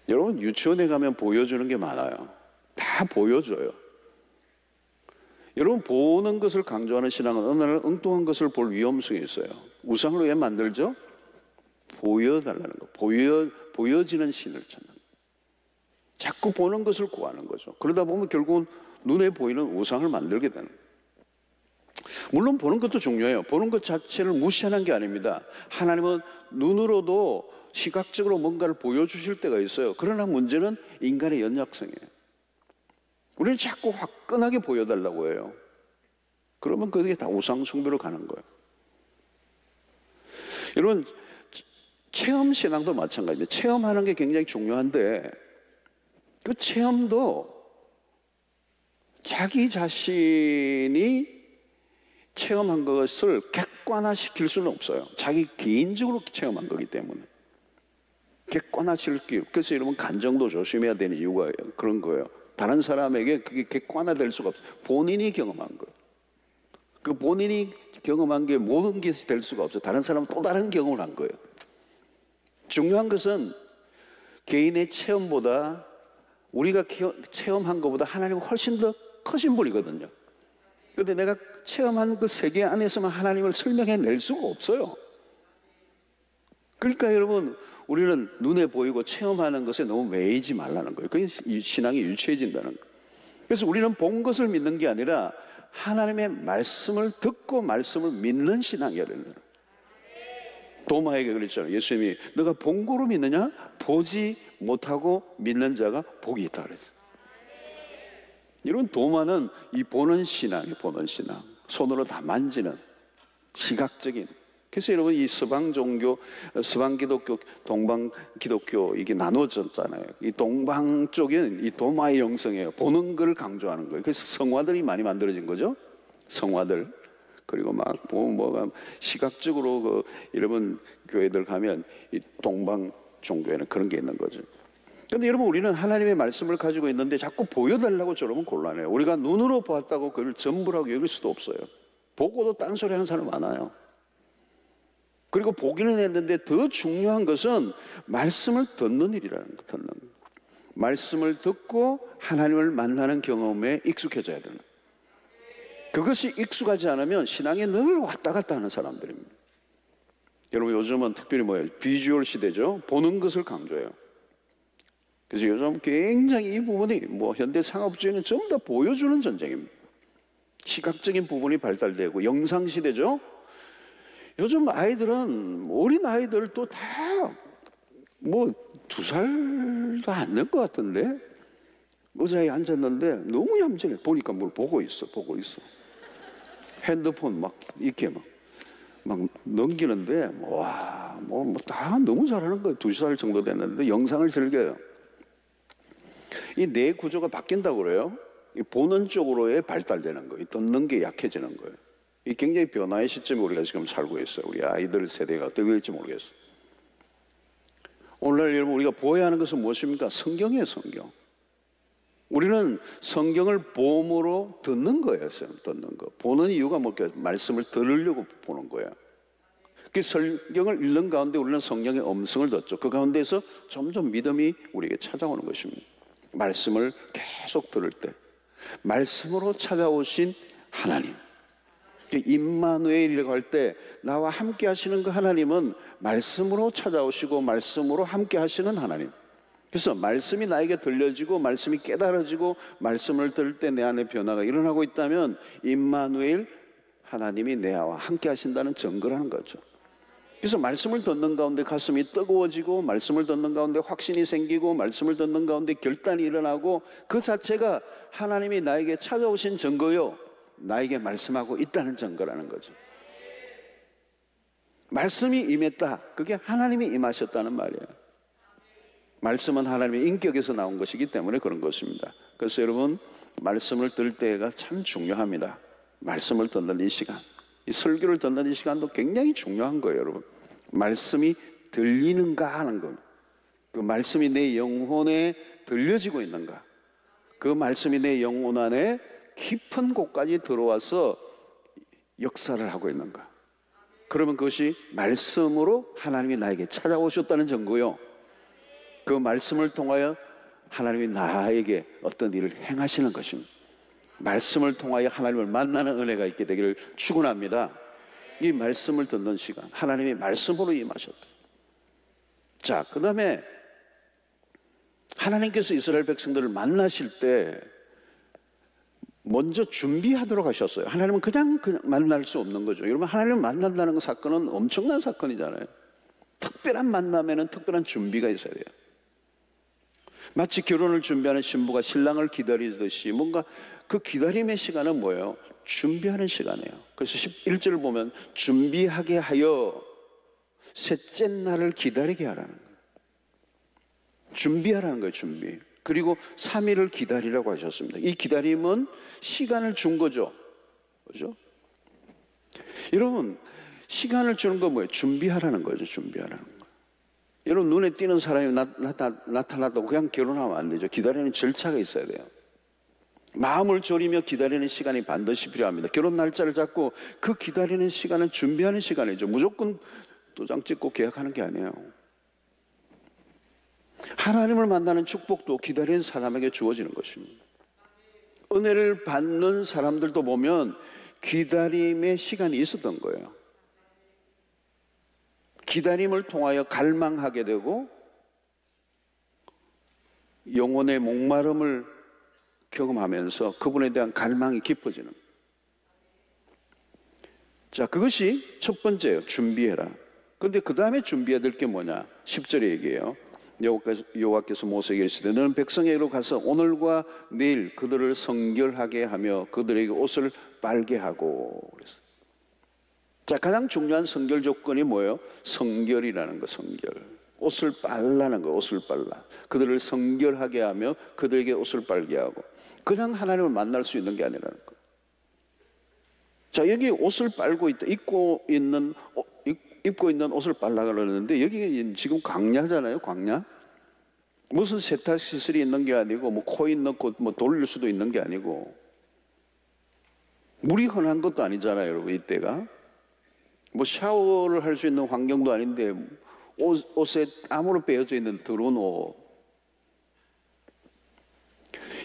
여러분 유치원에 가면 보여주는 게 많아요. 다 보여줘요. 여러분, 보는 것을 강조하는 신앙은 어느 날 엉뚱한 것을 볼 위험성이 있어요. 우상을 왜 만들죠? 보여달라는 거. 보여지는 신을 찾는 거. 자꾸 보는 것을 구하는 거죠. 그러다 보면 결국은 눈에 보이는 우상을 만들게 되는 거예요. 물론 보는 것도 중요해요. 보는 것 자체를 무시하는 게 아닙니다. 하나님은 눈으로도 시각적으로 뭔가를 보여주실 때가 있어요. 그러나 문제는 인간의 연약성이에요. 우리는 자꾸 화끈하게 보여달라고 해요. 그러면 그게 다 우상 숭배로 가는 거예요. 여러분, 체험 신앙도 마찬가지입니다. 체험하는 게 굉장히 중요한데, 그 체험도 자기 자신이 체험한 것을 객관화시킬 수는 없어요. 자기 개인적으로 체험한 거기 때문에. 객관화시킬, 그래서 여러분 간정도 조심해야 되는 이유가 그런 거예요. 다른 사람에게 그게 객관화될 수가 없어요. 본인이 경험한 거예요. 그 본인이 경험한 게 모든 것이 될 수가 없어요. 다른 사람은 또 다른 경험을 한 거예요. 중요한 것은 개인의 체험보다, 우리가 체험한 것보다 하나님은 훨씬 더 크신 분이거든요. 그런데 내가 체험한 그 세계 안에서만 하나님을 설명해낼 수가 없어요. 그러니까 여러분, 우리는 눈에 보이고 체험하는 것에 너무 매이지 말라는 거예요. 그게 신앙이 유치해진다는 거예요. 그래서 우리는 본 것을 믿는 게 아니라 하나님의 말씀을 듣고 말씀을 믿는 신앙이어야 된다는 거예요. 도마에게 그랬잖아요. 예수님이 너가 본 거로 믿느냐? 보지 못하고 믿는 자가 복이 있다 그랬어요. 이런 도마는 이 보는 신앙이에요. 보는 신앙. 손으로 다 만지는 시각적인. 그래서 여러분, 이 서방 종교, 서방 기독교, 동방 기독교 이게 나눠졌잖아요. 이 동방 쪽은 이 도마의 영성이에요. 보는 걸 강조하는 거예요. 그래서 성화들이 많이 만들어진 거죠. 성화들. 그리고 막 뭐가 시각적으로 그 여러분 교회들 가면 이 동방 종교에는 그런 게 있는 거죠. 그런데 여러분, 우리는 하나님의 말씀을 가지고 있는데 자꾸 보여달라고 저러면 곤란해요. 우리가 눈으로 보았다고 그걸 전부라고 여길 수도 없어요. 보고도 딴소리 하는 사람 많아요. 그리고 보기는 했는데 더 중요한 것은 말씀을 듣는 일이라는 거, 듣는 거. 말씀을 듣고 하나님을 만나는 경험에 익숙해져야 되는 거예요. 그것이 익숙하지 않으면 신앙에 늘 왔다 갔다 하는 사람들입니다. 여러분, 요즘은 특별히 뭐예요? 비주얼 시대죠. 보는 것을 강조해요. 그래서 요즘 굉장히 이 부분이 뭐 현대 상업주의는 전부 다 보여주는 전쟁입니다. 시각적인 부분이 발달되고 영상 시대죠. 요즘 아이들은, 어린 아이들도 다 뭐 2살도 안 될 것 같은데 의자에 앉았는데 너무 얌전해. 보니까 뭘 보고 있어. 핸드폰 막 이렇게 막 넘기는데, 와, 뭐 다 너무 잘하는 거예요. 2살 정도 됐는데 영상을 즐겨요. 이 뇌 구조가 바뀐다고 그래요. 이 보는 쪽으로의 발달되는 거예요. 듣는 게 약해지는 거예요. 이 굉장히 변화의 시점에 우리가 지금 살고 있어요. 우리 아이들 세대가 어떻게 될지 모르겠어요. 오늘날 여러분, 우리가 보아야 하는 것은 무엇입니까? 성경이에요, 성경. 우리는 성경을 보음으로 듣는 거예요, 듣는 거. 보는 이유가 뭘까요? 말씀을 들으려고 보는 거예요. 그 성경을 읽는 가운데 우리는 성경의 음성을 듣죠. 그 가운데서 점점 믿음이 우리에게 찾아오는 것입니다. 말씀을 계속 들을 때, 말씀으로 찾아오신 하나님, 임마누엘이라고 할 때 나와 함께 하시는 그 하나님은 말씀으로 찾아오시고 말씀으로 함께 하시는 하나님. 그래서 말씀이 나에게 들려지고 말씀이 깨달아지고 말씀을 들을 때 내 안에 변화가 일어나고 있다면 임마누엘, 하나님이 내와 함께 하신다는 증거라는 거죠. 그래서 말씀을 듣는 가운데 가슴이 뜨거워지고, 말씀을 듣는 가운데 확신이 생기고, 말씀을 듣는 가운데 결단이 일어나고, 그 자체가 하나님이 나에게 찾아오신 증거요, 나에게 말씀하고 있다는 증거라는 거죠. 말씀이 임했다, 그게 하나님이 임하셨다는 말이에요. 말씀은 하나님의 인격에서 나온 것이기 때문에 그런 것입니다. 그래서 여러분, 말씀을 들을 때가 참 중요합니다. 말씀을 듣는 이 시간, 이 설교를 듣는 이 시간도 굉장히 중요한 거예요, 여러분. 말씀이 들리는가 하는 것, 그 말씀이 내 영혼에 들려지고 있는가, 그 말씀이 내 영혼 안에 깊은 곳까지 들어와서 역사를 하고 있는가. 그러면 그것이 말씀으로 하나님이 나에게 찾아오셨다는 증거요, 그 말씀을 통하여 하나님이 나에게 어떤 일을 행하시는 것입니다. 말씀을 통하여 하나님을 만나는 은혜가 있게 되기를 축원합니다. 이 말씀을 듣는 시간, 하나님이 말씀으로 임하셨다. 자, 그 다음에 하나님께서 이스라엘 백성들을 만나실 때 먼저 준비하도록 하셨어요. 하나님은 그냥 만날 수 없는 거죠. 여러분, 하나님을 만난다는 사건은 엄청난 사건이잖아요. 특별한 만남에는 특별한 준비가 있어야 돼요. 마치 결혼을 준비하는 신부가 신랑을 기다리듯이 뭔가 그 기다림의 시간은 뭐예요? 준비하는 시간이에요. 그래서 11절을 보면 준비하게 하여 셋째 날을 기다리게 하라는 거예요. 준비하라는 거예요, 준비. 그리고 3일을 기다리라고 하셨습니다. 이 기다림은 시간을 준 거죠. 그죠? 여러분, 시간을 주는 건 뭐예요? 준비하라는 거죠, 준비하라는 거. 여러분, 눈에 띄는 사람이 나타나도 그냥 결혼하면 안 되죠. 기다리는 절차가 있어야 돼요. 마음을 졸이며 기다리는 시간이 반드시 필요합니다. 결혼 날짜를 잡고 그 기다리는 시간은 준비하는 시간이죠. 무조건 도장 찍고 계약하는 게 아니에요. 하나님을 만나는 축복도 기다리는 사람에게 주어지는 것입니다. 은혜를 받는 사람들도 보면 기다림의 시간이 있었던 거예요. 기다림을 통하여 갈망하게 되고 영혼의 목마름을 경험하면서 그분에 대한 갈망이 깊어지는. 자, 그것이 첫 번째예요. 준비해라. 그런데 그 다음에 준비해야 될 게 뭐냐? 10절에 얘기해요. 여호와께서 모세에게 이르시되 너는 백성에게로 가서 오늘과 내일 그들을 성결하게 하며 그들에게 옷을 빨게 하고 그랬어요. 자, 가장 중요한 성결 조건이 뭐예요? 성결이라는 거, 성결. 옷을 빨라는 거, 옷을 빨라. 그들을 성결하게 하며 그들에게 옷을 빨게 하고. 그냥 하나님을 만날 수 있는 게 아니라는 거. 자, 여기 옷을 빨고 있다. 입고 있는 옷을 빨라 그러는데 여기 지금 광야잖아요, 광야. 무슨 세탁 시설이 있는 게 아니고 뭐 코인 넣고 뭐 돌릴 수도 있는 게 아니고 물이 흔한 것도 아니잖아요, 여러분. 이때가 뭐 샤워를 할 수 있는 환경도 아닌데 옷에 땀으로 빼어져 있는 더러운 옷.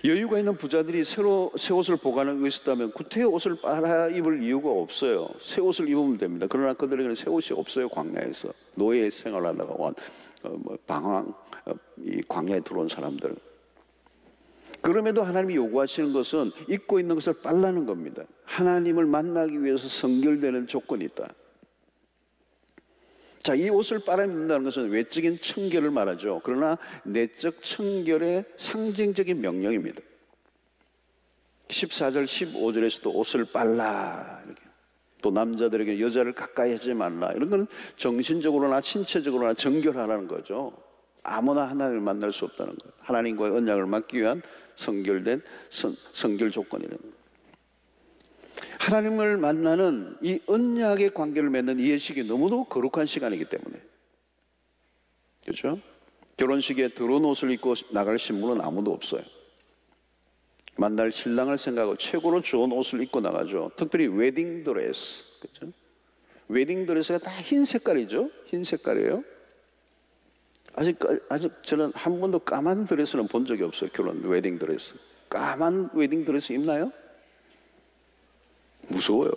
여유가 있는 부자들이 새 옷을 보관하고 있었다면 구태 옷을 빨아 입을 이유가 없어요. 새 옷을 입으면 됩니다. 그러나 그들에게는 새 옷이 없어요. 광야에서 노예 생활하다가 방황, 이 광야에 들어온 사람들. 그럼에도 하나님이 요구하시는 것은 입고 있는 것을 빨라는 겁니다. 하나님을 만나기 위해서 성결되는 조건이 있다. 자, 이 옷을 빨아입는다는 것은 외적인 청결을 말하죠. 그러나 내적 청결의 상징적인 명령입니다. 14절, 15절에서도 옷을 빨라. 이렇게. 또 남자들에게 여자를 가까이 하지 말라. 이런 건 정신적으로나 신체적으로나 정결하라는 거죠. 아무나 하나님을 만날 수 없다는 거예요. 하나님과의 언약을 맺기 위한 성결된 성결 조건이라는 거예요. 하나님을 만나는 이 언약의 관계를 맺는 이 예식이 너무도 거룩한 시간이기 때문에, 그렇죠? 결혼식에 더러운 옷을 입고 나갈 신부는 아무도 없어요. 만날 신랑을 생각하고 최고로 좋은 옷을 입고 나가죠. 특별히 웨딩 드레스, 그렇죠? 웨딩 드레스가 다 흰 색깔이죠. 흰 색깔이에요. 아직 저는 한 번도 까만 드레스는 본 적이 없어요. 결혼 웨딩 드레스. 까만 웨딩 드레스 입나요? 무서워요.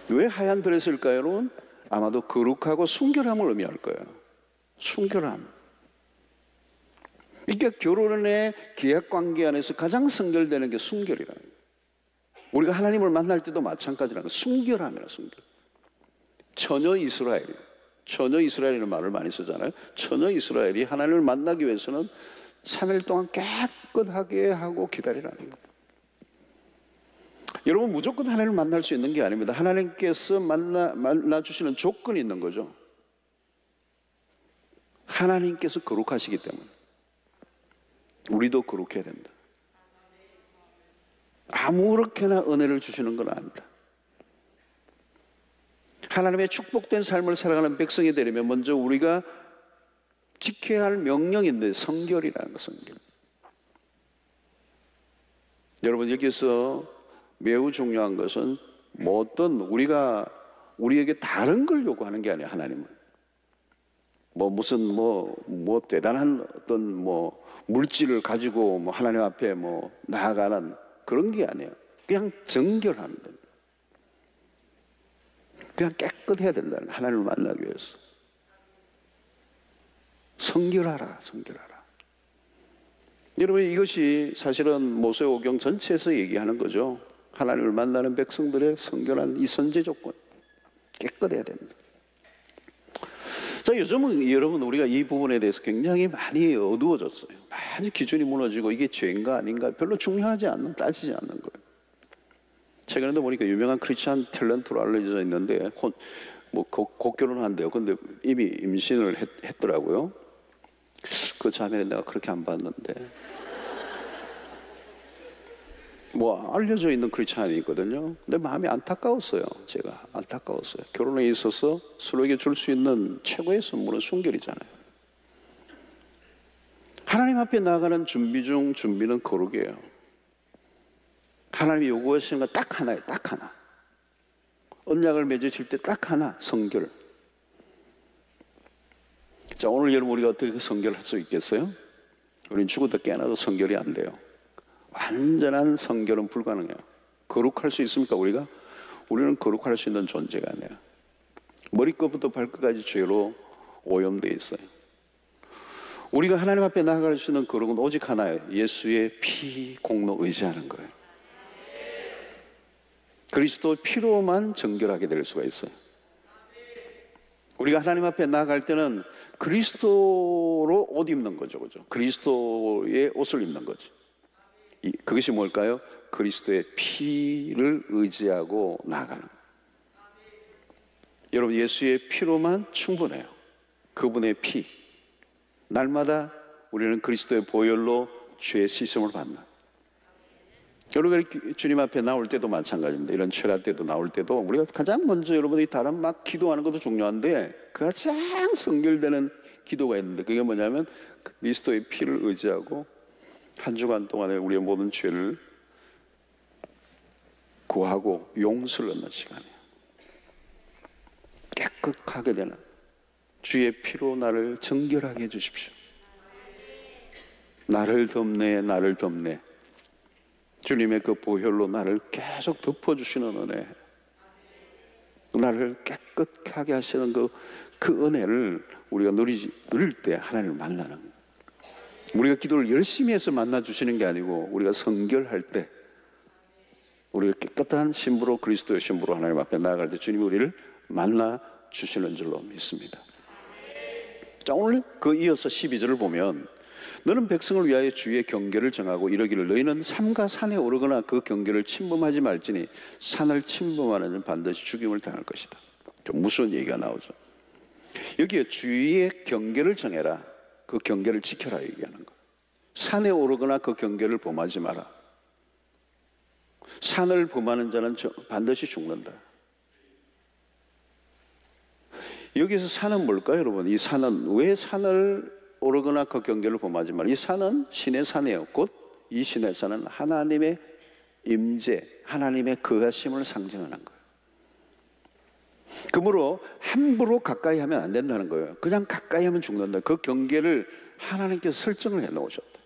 왜 하얀 드레스일까요, 여러분? 아마도 거룩하고 순결함을 의미할 거예요. 순결함. 그러니까 결혼의 계약관계 안에서 가장 순결되는 게 순결이라는 거예요. 우리가 하나님을 만날 때도 마찬가지라는 거예요. 순결함이라, 순결. 처녀 이스라엘, 처녀 이스라엘이라는 말을 많이 쓰잖아요. 처녀 이스라엘이 하나님을 만나기 위해서는 3일 동안 깨끗하게 하고 기다리라는 거예요. 여러분, 무조건 하나님을 만날 수 있는 게 아닙니다. 하나님께서 만나주시는 조건이 있는 거죠. 하나님께서 거룩하시기 때문에 우리도 거룩해야 된다. 아무렇게나 은혜를 주시는 건 아니다. 하나님의 축복된 삶을 살아가는 백성이 되려면 먼저 우리가 지켜야 할 명령인데, 성결이라는 거, 성결. 여러분, 여기서 매우 중요한 것은 뭐 어떤 우리에게 다른 걸 요구하는 게 아니에요. 하나님은 무슨 대단한 어떤 물질을 가지고 하나님 앞에 나아가는 그런 게 아니에요. 그냥 정결하는 것. 그냥 깨끗해야 된다는, 하나님을 만나기 위해서. 성결하라, 성결하라. 여러분, 이것이 사실은 모세오경 전체에서 얘기하는 거죠. 하나님을 만나는 백성들의 성결한 이 선제 조건, 깨끗해야 됩니다. 자, 요즘은 여러분, 우리가 이 부분에 대해서 굉장히 많이 어두워졌어요. 많이 기준이 무너지고 이게 죄인가 아닌가 별로 중요하지 않는, 따지지 않는 거예요. 최근에도 보니까 유명한 크리스찬 탤런트로 알려져 있는데 곧 결혼한대요. 근데 이미 임신을 했더라고요. 그 자매는 내가 그렇게 안 봤는데. 알려져 있는 크리스찬이 있거든요. 근데 마음이 안타까웠어요. 제가 안타까웠어요. 결혼에 있어서 서로에게 줄 수 있는 최고의 선물은 순결이잖아요. 하나님 앞에 나아가는 준비 중 준비는 거룩이에요. 하나님이 요구하시는 건 딱 하나예요. 딱 하나. 언약을 맺으실 때 딱 하나, 성결. 자, 오늘 여러분, 우리가 어떻게 성결할 수 있겠어요? 우리는 죽어도 깨어나도 성결이 안 돼요. 완전한 성결은 불가능해요. 거룩할 수 있습니까, 우리가? 우리는 거룩할 수 있는 존재가 아니에요. 머리끝부터 발끝까지 죄로 오염되어 있어요. 우리가 하나님 앞에 나아갈 수 있는 거룩은 오직 하나예요. 예수의 피 공로 의지하는 거예요. 그리스도의 피로만 정결하게 될 수가 있어요. 우리가 하나님 앞에 나아갈 때는 그리스도로 옷 입는 거죠, 그죠? 그리스도의 옷을 입는 거죠. 그것이 뭘까요? 그리스도의 피를 의지하고 나아가는 거예요. 여러분, 예수의 피로만 충분해요. 그분의 피. 날마다 우리는 그리스도의 보혈로 죄의 씻음을 받는. 여러분, 주님 앞에 나올 때도 마찬가지입니다. 이런 철학 때도 나올 때도 우리가 가장 먼저 여러분이 다른 기도하는 것도 중요한데 가장 성결되는 기도가 있는데, 그게 뭐냐면 그리스도의 피를 의지하고 한 주간 동안에 우리의 모든 죄를 구하고 용서를 얻는 시간이에요. 깨끗하게 되는 주의 피로 나를 정결하게 해주십시오. 나를 덮네, 나를 덮네. 주님의 그 보혈로 나를 계속 덮어주시는 은혜, 나를 깨끗하게 하시는 그 은혜를 우리가 누릴 때 하나님을 만나는 거예요. 우리가 기도를 열심히 해서 만나주시는 게 아니고 우리가 성결할 때, 우리가 깨끗한 신부로, 그리스도의 신부로 하나님 앞에 나아갈 때 주님이 우리를 만나주시는 줄로 믿습니다. 자, 오늘 이어서 12절을 보면, 너는 백성을 위하여 주의 경계를 정하고 이르기를 너희는 삼가 산에 오르거나 그 경계를 침범하지 말지니 산을 침범하는 자는 반드시 죽임을 당할 것이다. 좀 무서운 얘기가 나오죠. 여기에 주의 경계를 정해라, 그 경계를 지켜라 얘기하는 거. 산에 오르거나 그 경계를 범하지 마라. 산을 범하는 자는 반드시 죽는다. 여기서 산은 뭘까요, 여러분? 이 산은 왜 산을 오르거나 그 경계를 범하지 마라. 이 산은 신의 산이에요. 곧 이 신의 산은 하나님의 임재, 하나님의 거하심을 상징하는 거예요. 그러므로 함부로 가까이 하면 안 된다는 거예요. 그냥 가까이 하면 죽는다. 그 경계를 하나님께서 설정을 해 놓으셨다.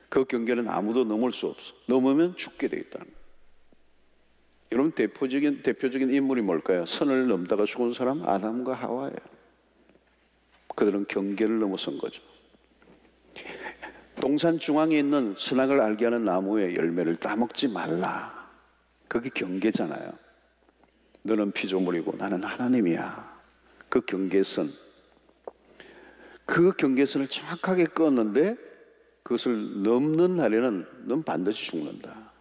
그 경계는 아무도 넘을 수 없어. 넘으면 죽게 되어 있다는 거예요. 여러분, 대표적인 인물이 뭘까요? 선을 넘다가 죽은 사람, 아담과 하와예요. 그들은 경계를 넘어선 거죠. 동산 중앙에 있는 선악을 알게 하는 나무의 열매를 따먹지 말라. 그게 경계잖아요. 너는 피조물이고 나는 하나님이야. 그 경계선, 그 경계선을 정확하게 껐는데 그것을 넘는 날에는 넌 반드시 죽는다.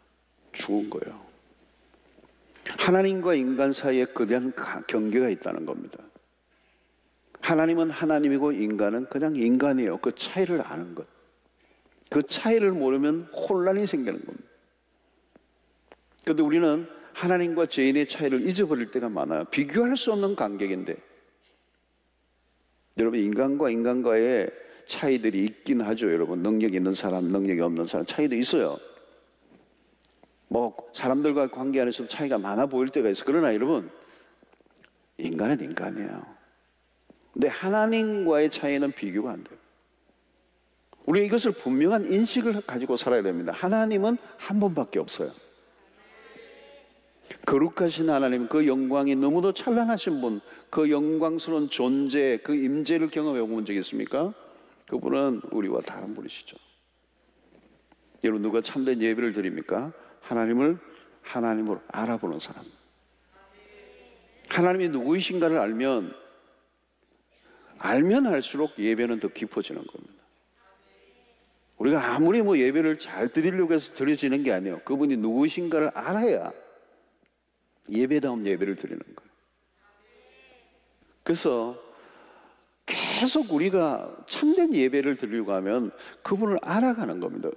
죽은 거예요. 하나님과 인간 사이에 거대한 경계가 있다는 겁니다. 하나님은 하나님이고 인간은 그냥 인간이에요. 그 차이를 아는 것. 그 차이를 모르면 혼란이 생기는 겁니다. 그런데 우리는 하나님과 죄인의 차이를 잊어버릴 때가 많아요. 비교할 수 없는 간격인데, 여러분, 인간과 인간과의 차이들이 있긴 하죠. 여러분, 능력 있는 사람, 능력이 없는 사람 차이도 있어요. 뭐 사람들과 관계 안에서도 차이가 많아 보일 때가 있어요. 그러나 여러분, 인간은 인간이에요. 근데 하나님과의 차이는 비교가 안 돼요. 우리 이것을 분명한 인식을 가지고 살아야 됩니다. 하나님은 한 분밖에 없어요. 거룩하신 하나님, 그 영광이 너무도 찬란하신 분, 그 영광스러운 존재, 그 임재를 경험해 본 적이 있습니까? 그분은 우리와 다른 분이시죠. 여러분, 누가 참된 예배를 드립니까? 하나님을 하나님으로 알아보는 사람. 하나님이 누구이신가를 알면 알수록 예배는 더 깊어지는 겁니다. 우리가 아무리 뭐 예배를 잘 드리려고 해서 드려지는 게 아니에요. 그분이 누구이신가를 알아야 예배다운 예배를 드리는 거예요. 그래서 계속 우리가 참된 예배를 드리려고 하면 그분을 알아가는 겁니다.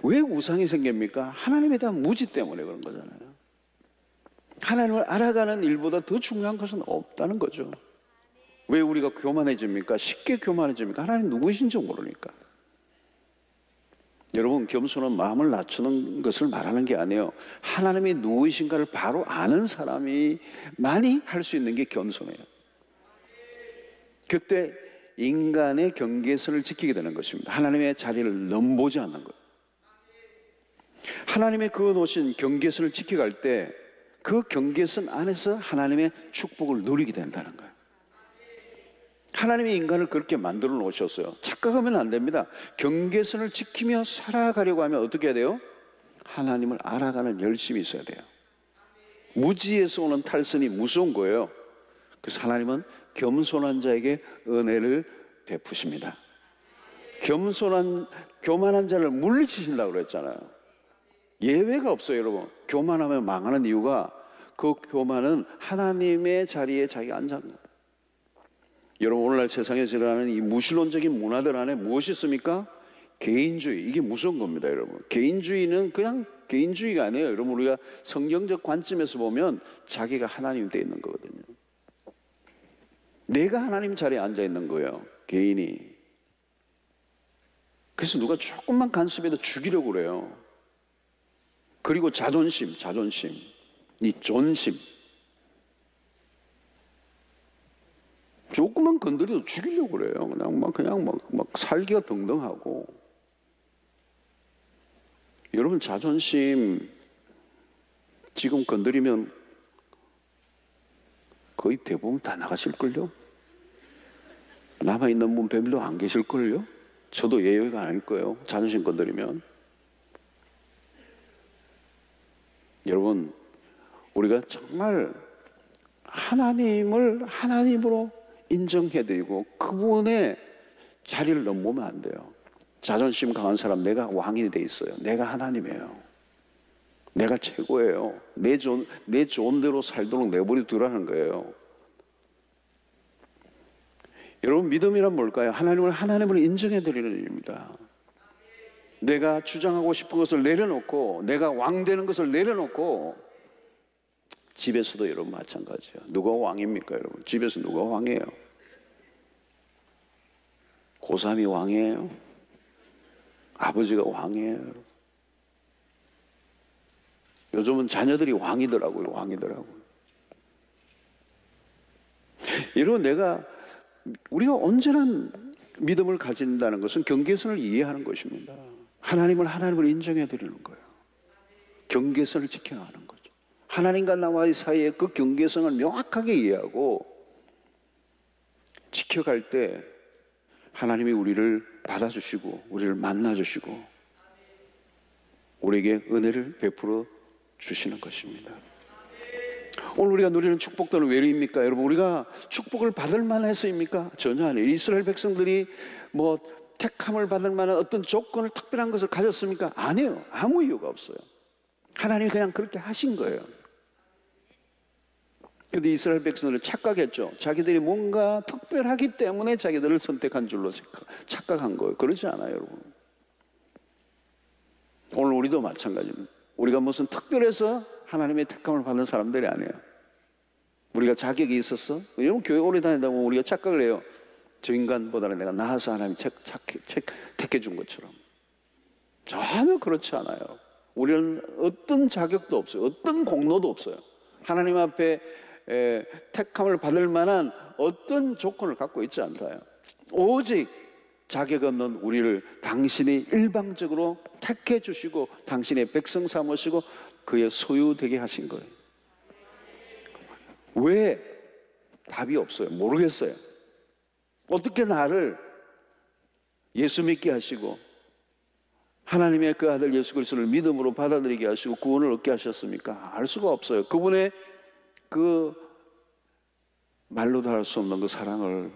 왜 우상이 생깁니까? 하나님에 대한 무지 때문에 그런 거잖아요. 하나님을 알아가는 일보다 더 중요한 것은 없다는 거죠. 왜 우리가 교만해집니까? 쉽게 교만해집니까? 하나님 누구이신지 모르니까. 여러분, 겸손은 마음을 낮추는 것을 말하는 게 아니에요. 하나님이 누구이신가를 바로 아는 사람이 많이 할 수 있는 게 겸손해요. 그때 인간의 경계선을 지키게 되는 것입니다. 하나님의 자리를 넘보지 않는 거예요. 하나님의 그어놓으신 경계선을 지켜갈 때 그 경계선 안에서 하나님의 축복을 누리게 된다는 거예요. 하나님이 인간을 그렇게 만들어 놓으셨어요. 착각하면 안 됩니다. 경계선을 지키며 살아가려고 하면 어떻게 해야 돼요? 하나님을 알아가는 열심이 있어야 돼요. 무지에서 오는 탈선이 무서운 거예요. 그래서 하나님은 겸손한 자에게 은혜를 베푸십니다. 교만한 자를 물리치신다고 그랬잖아요. 예외가 없어요, 여러분. 교만하면 망하는 이유가 그 교만은 하나님의 자리에 자기가 앉았는 거예요. 여러분, 오늘날 세상에서 일어나는 이 무신론적인 문화들 안에 무엇이 있습니까? 개인주의. 이게 무서운 겁니다, 여러분. 개인주의는 그냥 개인주의가 아니에요. 여러분, 우리가 성경적 관점에서 보면 자기가 하나님 돼 있는 거거든요. 내가 하나님 자리에 앉아 있는 거예요, 개인이. 그래서 누가 조금만 간섭해도 죽이려고 그래요. 그리고 자존심, 이 존심. 조금만 건드려도 죽이려고 그래요. 그냥 막 살기가 등등하고. 여러분, 자존심 지금 건드리면 거의 대부분 다 나가실걸요? 남아있는 분 별로 안 계실걸요? 저도 예외가 아닐 거예요. 자존심 건드리면. 여러분, 우리가 정말 하나님을 하나님으로 인정해드리고 그분의 자리를 넘보면 안 돼요. 자존심 강한 사람, 내가 왕이 돼 있어요. 내가 하나님이에요. 내가 최고예요. 내 좋은 대로 살도록 내버려 두라는 거예요. 여러분, 믿음이란 뭘까요? 하나님을 하나님으로 인정해드리는 일입니다. 내가 주장하고 싶은 것을 내려놓고, 내가 왕 되는 것을 내려놓고, 집에서도 여러분 마찬가지예요. 누가 왕입니까, 여러분? 집에서 누가 왕이에요? 고3이 왕이에요? 아버지가 왕이에요? 요즘은 자녀들이 왕이더라고요. 여러분, 우리가 온전한 믿음을 가진다는 것은 경계선을 이해하는 것입니다. 하나님을 하나님으로 인정해 드리는 거예요. 경계선을 지켜가는 거죠. 하나님과 나와의 사이에 그 경계선을 명확하게 이해하고 지켜갈 때 하나님이 우리를 받아주시고 우리를 만나주시고 우리에게 은혜를 베풀어 주시는 것입니다. 오늘 우리가 누리는 축복들은 왜입니까? 여러분, 우리가 축복을 받을 만해서입니까? 전혀 아니에요. 이스라엘 백성들이 뭐 택함을 받을 만한 어떤 조건을, 특별한 것을 가졌습니까? 아니에요. 아무 이유가 없어요. 하나님이 그냥 그렇게 하신 거예요. 근데 이스라엘 백성들은 착각했죠. 자기들이 뭔가 특별하기 때문에 자기들을 선택한 줄로 착각한 거예요. 그렇지 않아요, 여러분. 오늘 우리도 마찬가지입니다. 우리가 무슨 특별해서 하나님의 택함을 받는 사람들이 아니에요. 우리가 자격이 있었어? 여러분, 교회 오래 다니다 보면 우리가 착각을 해요. 저 인간보다는 내가 나아서 하나님이 택해준 것처럼. 전혀 그렇지 않아요. 우리는 어떤 자격도 없어요. 어떤 공로도 없어요. 하나님 앞에 택함을 받을 만한 어떤 조건을 갖고 있지 않아요. 오직 자격 없는 우리를 당신이 일방적으로 택해 주시고 당신의 백성 삼으시고 그의 소유되게 하신 거예요. 왜? 답이 없어요. 모르겠어요. 어떻게 나를 예수 믿게 하시고 하나님의 그 아들 예수 그리스도를 믿음으로 받아들이게 하시고 구원을 얻게 하셨습니까? 알 수가 없어요. 그분의 그 말로도 할 수 없는 그 사랑을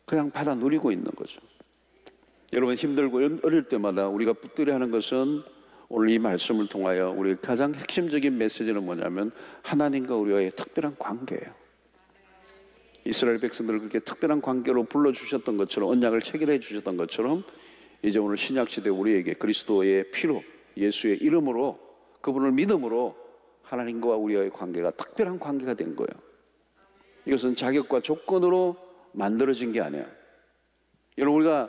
그냥 받아 누리고 있는 거죠. 여러분, 힘들고 어릴 때마다 우리가 붙들어야 하는 것은 오늘 이 말씀을 통하여 우리 가장 핵심적인 메시지는 뭐냐면 하나님과 우리와의 특별한 관계예요. 이스라엘 백성들을 그렇게 특별한 관계로 불러주셨던 것처럼, 언약을 체결해 주셨던 것처럼 이제 오늘 신약시대 우리에게 그리스도의 피로, 예수의 이름으로, 그분을 믿음으로 하나님과 우리와의 관계가 특별한 관계가 된 거예요. 이것은 자격과 조건으로 만들어진 게 아니에요. 여러분, 우리가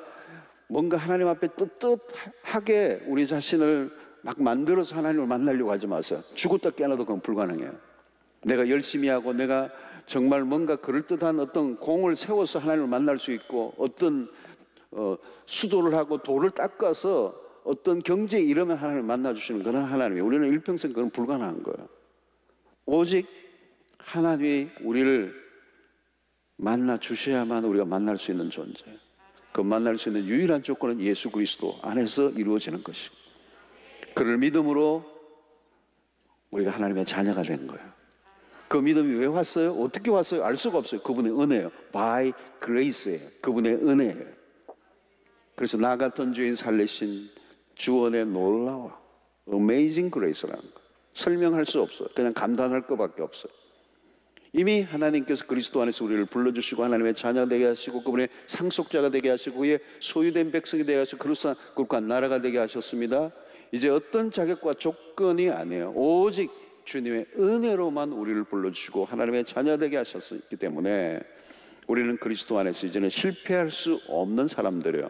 뭔가 하나님 앞에 떳떳하게 우리 자신을 막 만들어서 하나님을 만나려고 하지 마세요. 죽었다 깨어나도 그건 불가능해요. 내가 열심히 하고 내가 정말 뭔가 그럴듯한 어떤 공을 세워서 하나님을 만날 수 있고 어떤 수도를 하고 돌을 닦아서 어떤 경지에 이르면 하나님을 만나주시는 그런 하나님이에요. 우리는 일평생 그건 불가능한 거예요. 오직 하나님이 우리를 만나주셔야만 우리가 만날 수 있는 존재예요. 그 만날 수 있는 유일한 조건은 예수 그리스도 안에서 이루어지는 것이고 그를 믿음으로 우리가 하나님의 자녀가 된 거예요. 그 믿음이 왜 왔어요? 어떻게 왔어요? 알 수가 없어요. 그분의 은혜예요. By grace예요. 그분의 은혜예요. 그래서 나 같은 죄인 살리신 주원의 놀라워 Amazing Grace라는 거 설명할 수 없어요. 그냥 감탄할 것밖에 없어요. 이미 하나님께서 그리스도 안에서 우리를 불러주시고 하나님의 자녀 되게 하시고 그분의 상속자가 되게 하시고 그의 소유된 백성이 되게 하시고 거룩한 나라가 되게 하셨습니다. 이제 어떤 자격과 조건이 아니에요. 오직 주님의 은혜로만 우리를 불러주시고 하나님의 자녀 되게 하셨기 때문에 우리는 그리스도 안에서 이제는 실패할 수 없는 사람들이에요.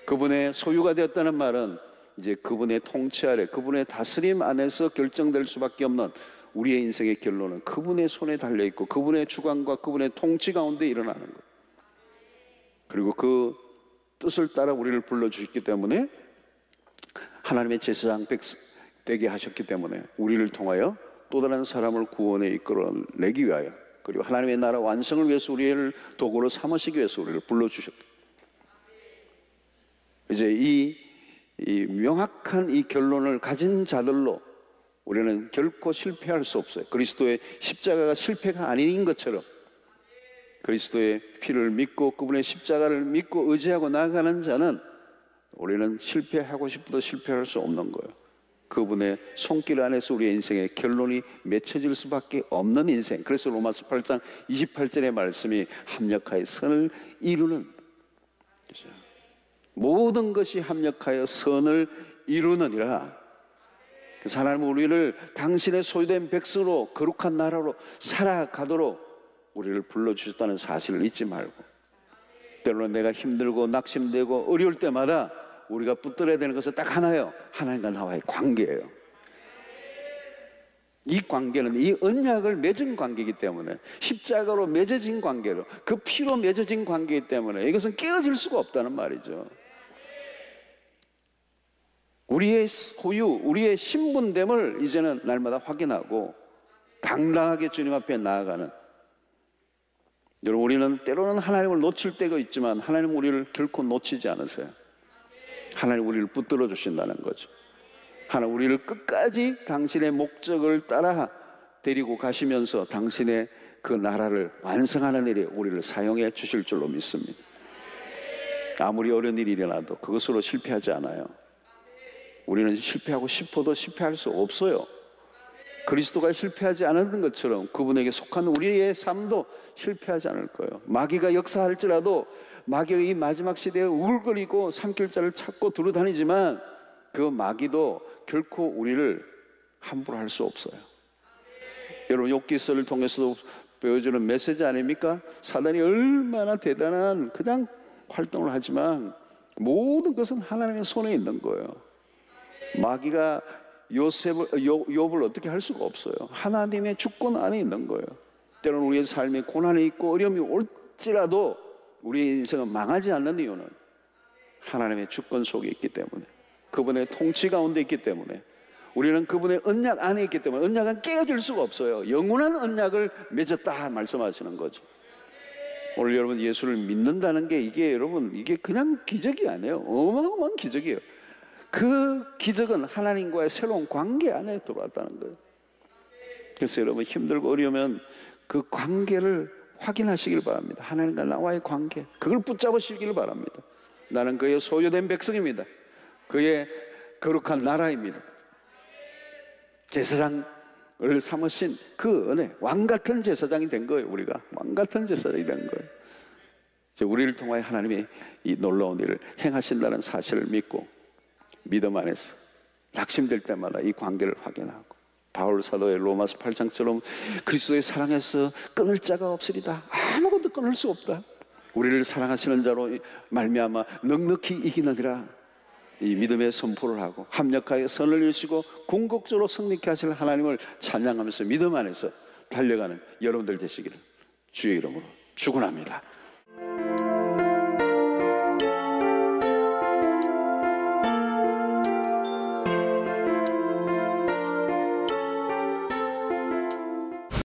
그분의 소유가 되었다는 말은 이제 그분의 통치 아래, 그분의 다스림 안에서 결정될 수밖에 없는 우리의 인생의 결론은 그분의 손에 달려있고 그분의 주관과 그분의 통치 가운데 일어나는 거예요. 그리고 그 뜻을 따라 우리를 불러주셨기 때문에 하나님의 제사장 되게 하셨기 때문에 우리를 통하여 또 다른 사람을 구원에 이끌어내기 위하여 그리고 하나님의 나라 완성을 위해서 우리를 도구로 삼으시기 위해서 우리를 불러주셨고 이제 이 명확한 이 결론을 가진 자들로 우리는 결코 실패할 수 없어요. 그리스도의 십자가가 실패가 아닌 것처럼 그리스도의 피를 믿고 그분의 십자가를 믿고 의지하고 나아가는 자는 우리는 실패하고 싶어도 실패할 수 없는 거예요. 그분의 손길 안에서 우리의 인생의 결론이 맺혀질 수밖에 없는 인생. 그래서 로마서 8장 28절의 말씀이 합력하여 선을 이루는 그렇죠? 모든 것이 합력하여 선을 이루느니라. 그래서 하나님은 우리를 당신의 소유된 백성으로 거룩한 나라로 살아가도록 우리를 불러주셨다는 사실을 잊지 말고 때로는 내가 힘들고 낙심되고 어려울 때마다 우리가 붙들어야 되는 것은 딱 하나예요. 하나님과 나와의 관계예요. 이 관계는 이 언약을 맺은 관계이기 때문에 십자가로 맺어진 관계로 그 피로 맺어진 관계이기 때문에 이것은 깨어질 수가 없다는 말이죠. 우리의 소유, 우리의 신분됨을 이제는 날마다 확인하고 당당하게 주님 앞에 나아가는 여러분 우리는 때로는 하나님을 놓칠 때가 있지만 하나님은 우리를 결코 놓치지 않으세요. 하나님 우리를 붙들어 주신다는 거죠. 하나님 우리를 끝까지 당신의 목적을 따라 데리고 가시면서 당신의 그 나라를 완성하는 일에 우리를 사용해 주실 줄로 믿습니다. 아무리 어려운 일이 일어나도 그것으로 실패하지 않아요. 우리는 실패하고 싶어도 실패할 수 없어요. 그리스도가 실패하지 않았던 것처럼 그분에게 속한 우리의 삶도 실패하지 않을 거예요. 마귀가 역사할지라도 마귀가 이 마지막 시대에 우글거리고 삼킬자를 찾고 두루다니지만 그 마귀도 결코 우리를 함부로 할 수 없어요. 여러분, 욥기서를 통해서도 보여주는 메시지 아닙니까? 사단이 얼마나 대단한 그냥 활동을 하지만 모든 것은 하나님의 손에 있는 거예요. 마귀가 욥을 어떻게 할 수가 없어요. 하나님의 주권 안에 있는 거예요. 때로는 우리의 삶에 고난이 있고 어려움이 올지라도 우리의 인생은 망하지 않는 이유는 하나님의 주권 속에 있기 때문에, 그분의 통치 가운데 있기 때문에, 우리는 그분의 언약 안에 있기 때문에 언약은 깨어질 수가 없어요. 영원한 언약을 맺었다 말씀하시는 거죠. 오늘 여러분 예수를 믿는다는 게 이게 여러분 이게 그냥 기적이 아니에요. 어마어마한 기적이에요. 그 기적은 하나님과의 새로운 관계 안에 들어왔다는 거예요. 그래서 여러분 힘들고 어려우면 그 관계를 확인하시길 바랍니다. 하나님과 나와의 관계, 그걸 붙잡으시길 바랍니다. 나는 그의 소유된 백성입니다. 그의 거룩한 나라입니다. 제사장을 삼으신 그 은혜, 왕같은 제사장이 된 거예요. 우리가 왕같은 제사장이 된 거예요. 우리를 통하여 하나님이 이 놀라운 일을 행하신다는 사실을 믿고 믿음 안에서 낙심될 때마다 이 관계를 확인하고, 바울 사도의 로마서 8장처럼 그리스도의 사랑에서 끊을 자가 없으리다. 아무것도 끊을 수 없다. 우리를 사랑하시는 자로 말미암아 넉넉히 이기느니라. 이 믿음의 선포를 하고 합력하여 선을 이루시고 궁극적으로 승리케 하실 하나님을 찬양하면서 믿음 안에서 달려가는 여러분들 되시기를 주의 이름으로 축원합니다.